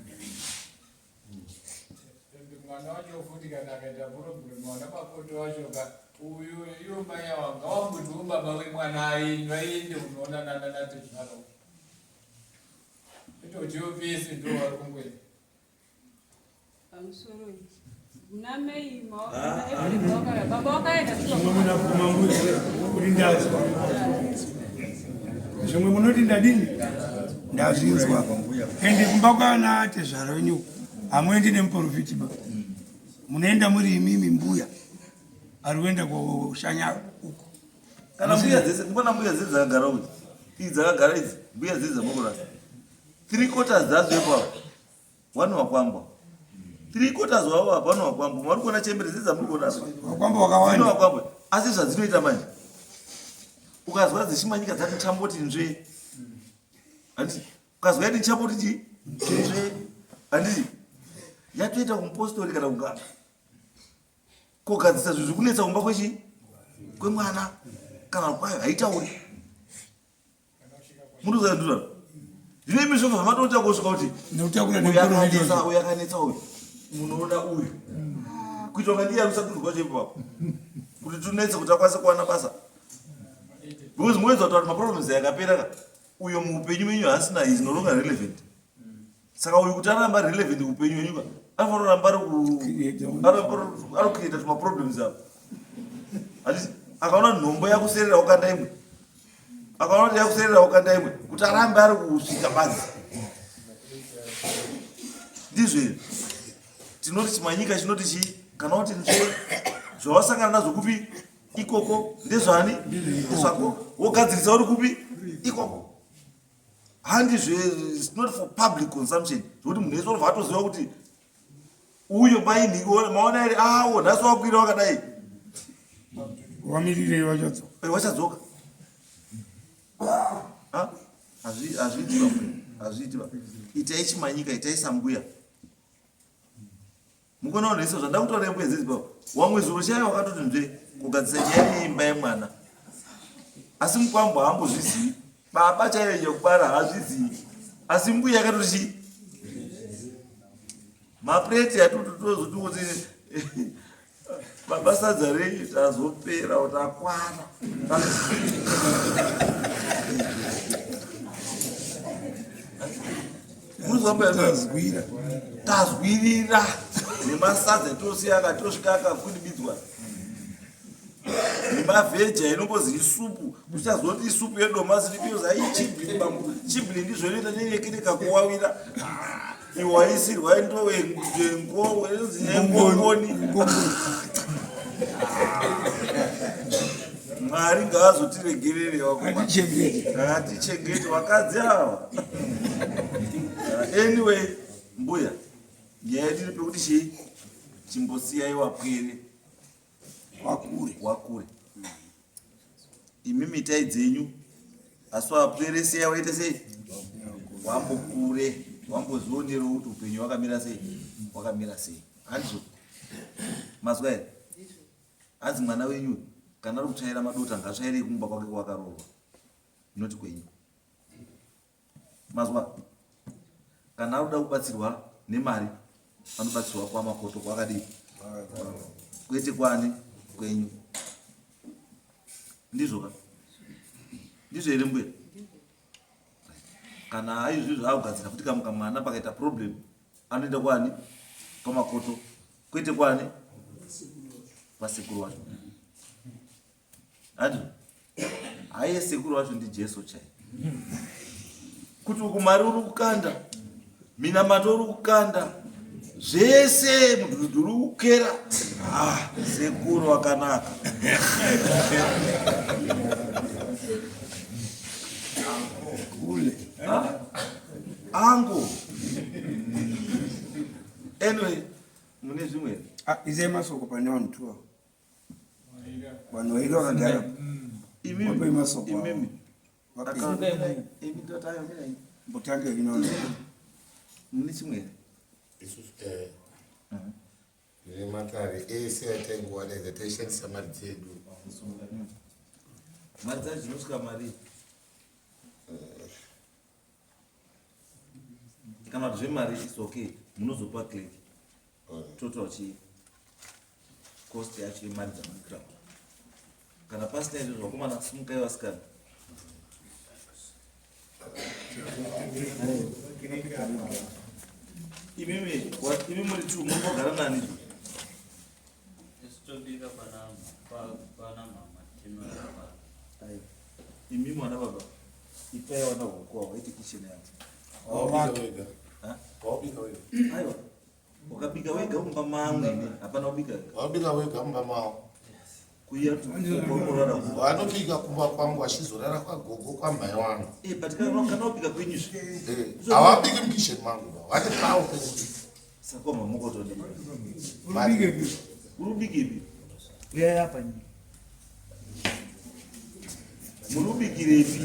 mwana wacho futi kana akaita problem mwana makoto wacho uyu iyo maya wanga wambuti ubaba wemwana ainyu ainde unoona nanatezvara itotiopisi ndo vari kungwena pamusoro kuna Mei baba wakaenda kuti ndazwa zvimwe munoti ndadini ndazvinzwa ende kumba kwana atezvara wenyu hamwendi nemuprofiti ba munoenda muri imimi mbuya ari kuenda kushanya uko kana mbuya dzese mbona mbuya dzese dzakagara uku idzi dzakagara idzi mbuya dzese dzamukurasa 3/4 dzadzo ipapo wani wakwambwa 3/4 wavo apa wani wakwambwa mari kuona chembere dzese dzamuri kuona wakwambwa wakawanda wakwambwa asi zvadzinoita manje ukazwa dzichimanyika dzakutamboti nzve handiti ukazwa yati nchamboti chi nzve handiti yatoita kumpostori kana kugara kogadzisa zvinhu kunetsa kumba kwechi kwemwana kana kwayo haitauri munozandura zvine mizvova zvamatota kusvika kuti uyakanetsa uyu munoona uyu kuitwa ngandiya rusadurwa chepo kuti tunetse kuti akwanise kuwana basa because mwezi watu maproblems yakapera uyo muupenyu menyu hasina is no longer relevant saka uyu kuti aramba relevant upenyu menyu anofanira ramba ari create tuma problems apo ati akaona nhombo yakuserera ukanda imwe akaona kuti yakuserera ukanda imwe kuti arambe ari kusvika basi ndizvo tinoti chimanyika chinoti chi kana kuti zvawasangana nazvo kupi ikoko ndezvani ndezvako wogadzirisa uri kupi ikoko handizve it's not for public consumption zvokuti munhu wese unobva atoziva kuti uyo maini maona ere awo nhasi wakwira wakadai wamirirei wachadzoka hazviitiwa hazviitiwa itai chimanyika itai sambuya mukona unhu iso zvanda kutaura mbuya dzedzipa wamwe zuro chaiyo wakatoti nzve kugadzisa nyaya yeimba yemwana asi mukwambo haambozvizivi baba chaiyo yekubara haazvizivi asi mbuya yakatoti chi mapureti atototozoti kuti baba sadza renyu tazopera kuti akwana tazwirira nemasadza tose akatosvika akakwinibidzwa nemavheja inongozi isupu uchazoti isupu yedomasi ndibioza ichibli chibli ndizvo inoita nenyekereka kuwawira iwaisirwa ndowengongoni mwari ngaazotiregerere atichengete vakadzi ava anyway mbuya nyaya tiri pekuti chii chimbosiyai wapwere wakure imi mitai dzenyu asi wapwere seya waita sei wambokure wambozvionerewo kuti upenyu wakamira sei handizvo mazwa here hanzi mwana wenyu kana ari kutsvaira madota ngatsvairei kumba kwake kwakarohwa inoti kwenyu mazwa kana ari kuda kubatsirwa nemari anobatsirwa kwamakoto kwakadii kwete kwani kwenyu ndizvoka ndizvo here mbuya kana haizvizvo akugadzira kuti kamuka mwana pakaita problem anoenda kwani kwamakoto kwete kwani kwasekuru wacho handi haiye sekuru wacho ndijesu chai kuti uku mari uri kukanda minamato uri kukanda zvese mudhudhu uri kukera sekuru wakanaka angu anyway mune zvimwe izai masoko pane vanhu tuwa vanhu vairi vakagara vapai masoko mbotange inoona mune chimwe isusu nematare ese ataingowadaiza taishandisa mari dzedu mari dzacho dzinosvika mari kana kuti zvemari is okay munozopa click total chi cost yacho yemari dzamunikira kana pasina izvozvo vakomana simukai vasikana imi muri tu munogara nani imi mwana baba ipai wana hukwa waiti kitchen yako aiwa wakabika wega mumba mamwe hapana kubika wabika wega mumba mawo kuya vanobika kumba kwangu achizorara kwagogo kwamai wangu but kana wabika kwenyu havabiki mukisheni mangu vati pawo pekuti saka mamukotoni urubikipi uyaya apa nyika murubikirepi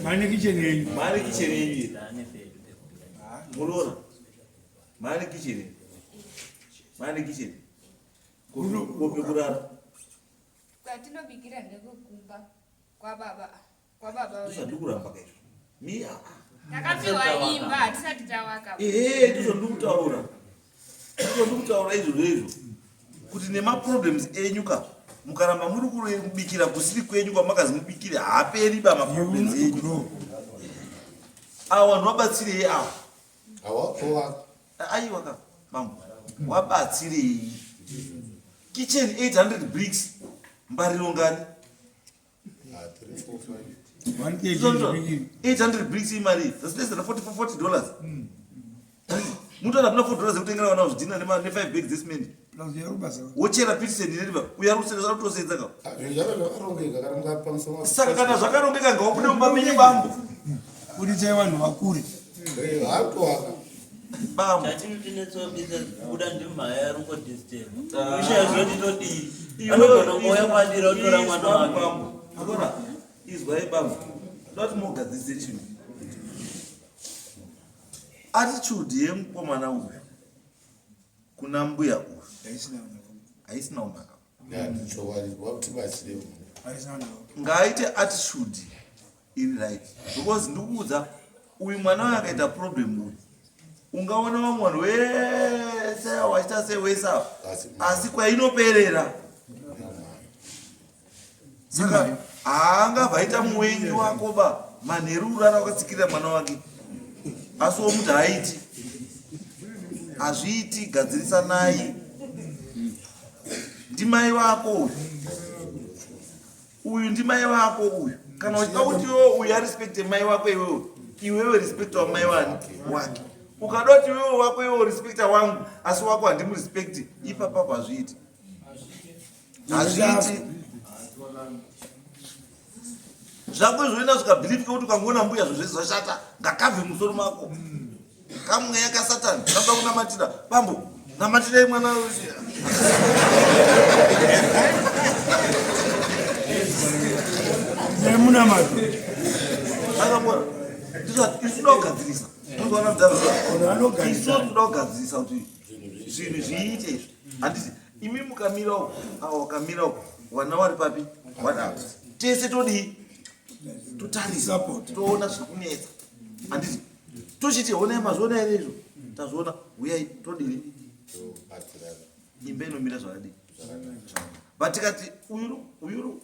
mane kicheni yenyu murora mane kicheni kope kurara kwatinobikira ndekukumba kwababa ndikuramba kaizvo takapiwa imba hatisati tawaka ndizvo ndikutaura ndikutaura izvo kuti nemaproblems enyuka mukaramba muri kubikira kusiri kwenyu kwamakazi mubikire haaperi ba maproblems enyu. Ava vanhu vabatsirei ava? Aiwa ka mambo wabatsirei? Kitchen 800 bricks mbariro ngani? 800 bricks imari that's less than $40. Mutoda kuna $4 ekutengera vana zvidhina ne 5 bags this minute. Wochera pitise ndineriva uyarusera zvakutosedza ka. Saka kana zvakarongeka ngawabude mubamenye bambo. Kuti chai vanhu vakure. Bambo. Chatinotsobisa kuda ndimhaya rungo distance. Ushazoti todi. Anogona ngoya kwadira utora mwana wake. Akora izwai bambo. Not mogadzise chinhu. Attitude yemukomana uyu kuna mbuya uyu haisina unaka. Ngaaite attitude iri right because ndikuudza uyu mwana wayo akaita problem uyu ungaona vamwe vanhu wese wachiita sewesa asi kwainoperera saka haangabvaita muwengi wako ba manheru urara wakatsikirira mwana wake asi womuti haiti hazviiti gadzirisanai. Ndimai wako uyu ndimai wako uyu kana uchida kuti iwewe uyu arespekte mai wako iwewe respekta mai wake. Ukada kuti iwewe wako iwewe respekta wangu asi wako handimurespekti ipapo hazviiti. Zvako zvoenda zvikabhilivika kuti ukangoona mbuya zvozvese zvashata ngakabve musoro mako kamweya kasatani kanoda kunamatira bambo namatirei mwana munamato akambora isuda kugadzirisa tozoona mudhara isu toda kugadzirisa kuti zvinhu zviite izvi handiti imi mukamira uko avo wakamira uko vana vari papi wadavo tese todii totarisa toona zviri kunetsa handiti tochiti honai mazviona here izvo tazviona uyai todini imba inomira zvakadii but tikati uyuru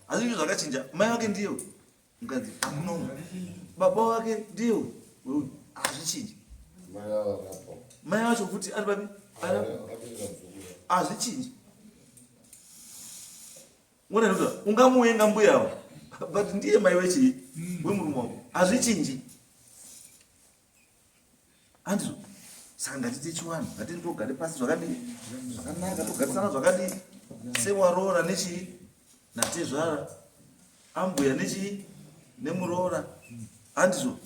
asi izvo zvakachinja mai wake ndiyo mukadzi akunomo baba wake ndiyo hazvichinji mai wacho kuti ari papi hazvichinji mona ndoda ungamuwenga mbuyavo but ndiye mai wechii wemurume wako hazvichinji handizvo. Saka ngatite chiwanhu ngatiti togare pasi zvakadii zvakanaka togarisana zvakadii sewaroora nechii natezvara ambuya nechii nemuroora handizvo.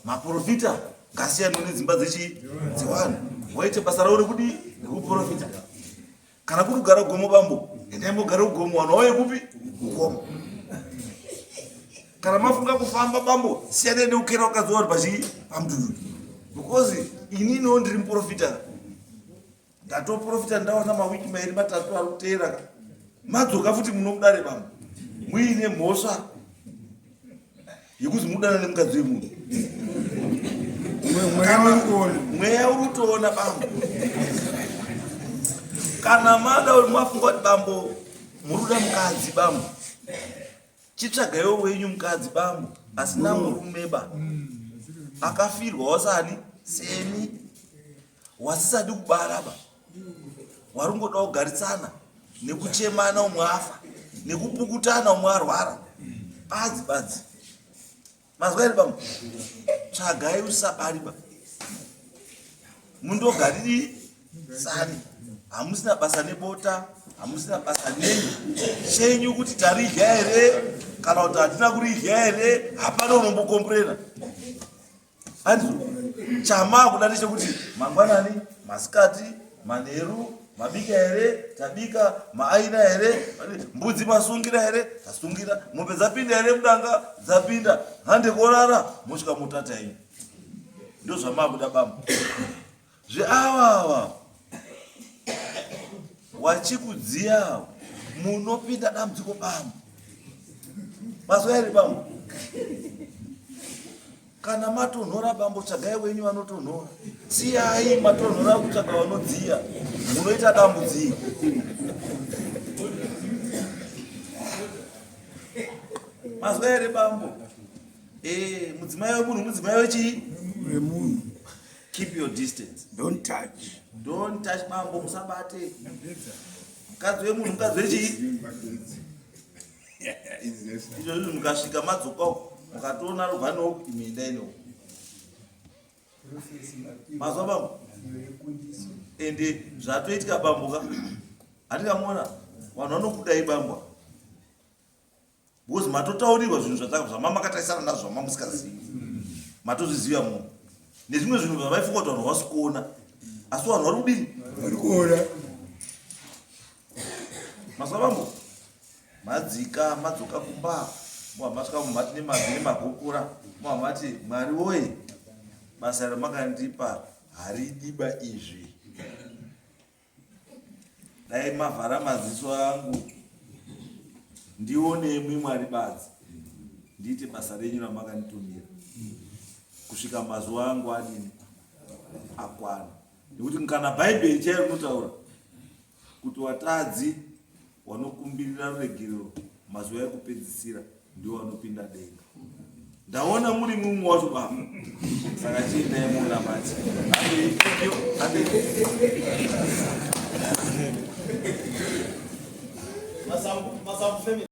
Maprofita ngasiyano nedzimba dzechii dzewanhu waite basa ravo rekudii rekuprofita. Kana kuti kugara gomo bambo endai mogara ugomo wanhu wauye kupi ugomo. Kana mafunga kufamba bambo siyane neukera wakadziwa uri pachii pamudhudhu because ininiwo ndiri muprofita ndatoprofita ndaona mawiki mairi matatu ari kuteera madzoka futi munokudare bambo muine mhosva yekuzi mudana nemukadzi wemunhu mweya uri kutoona bambo. Kana mada uri mafunga kuti bambo muruda mukadzi bambo chitsvagaiwo wenyu mukadzi bambo asina murume ba akafirwa wasani seni wasisadi kubara ba warungoda kugarisana nekuchemana umwe afa nekupukutana umwe arwara badzi mazwa here bambo tsvagai usabari ba mundogariri sani hamusina basa nebota hamusina basa nenyu chenyu kuti taridya here kana kuti hatina kuridya here hapana unombokomburena handizvo. Chama kuda ndechekuti mangwanani masikati manheru mabika here tabika maaina here mbudzi masungira here tasungira mombe dzapinda here mudanga dzapinda hande korara mosvika motata yenyu ndo zvamakuda bambo zveavawa wachikudziya munopinda dambudziko bambo mazwa here bambo kana matonhora bambo tsvagai wenyu vanotonhora, siyai matonhora kutsvaga vanodziya, munoita dambudziko. Mazwa here bambo? Mudzimai wemunhu mudzimai wechii? Wemunhu. Keep your distance. Don't touch. Don't touch bambo, musabate. Mukadzi wemunhu mukadzi wechii? Izvo zvinhu mukasvika madzoka mukatoona ruvhano imendai no. Mazwa bambo? Ende zvatoitika bambo ka? Handingamuona vanhu vanokudai bambo. Because matotaurirwa zvinhu zvamamakatarisa nazvo zvamamusikazivi. Matozviziva munhu. Nezvimwe zvinhu zvavaifunga kuti vanhu havasi kuona. Asi vanhu vari kudini? Vari kuona. Mazwa bambo? Madzika madzoka kumba. Masvika mumhati nemagokora. Mati Mwari woye, basa ramakandipa haridiba izvi. Dai mavhara maziso angu ndione Mwari badzi, ndiite basa renyu ramakanditumira kusvika mazuva angu adini akwana. Nekuti kana Bhaibheri chaiyo rinotaura kuti watadzi wanokumbirira ruregerero mazuva ekupedzisira ndio wanopinda denga. Ndaona muri mumwe wacho baba, saka chiendai munamati. Masambu family.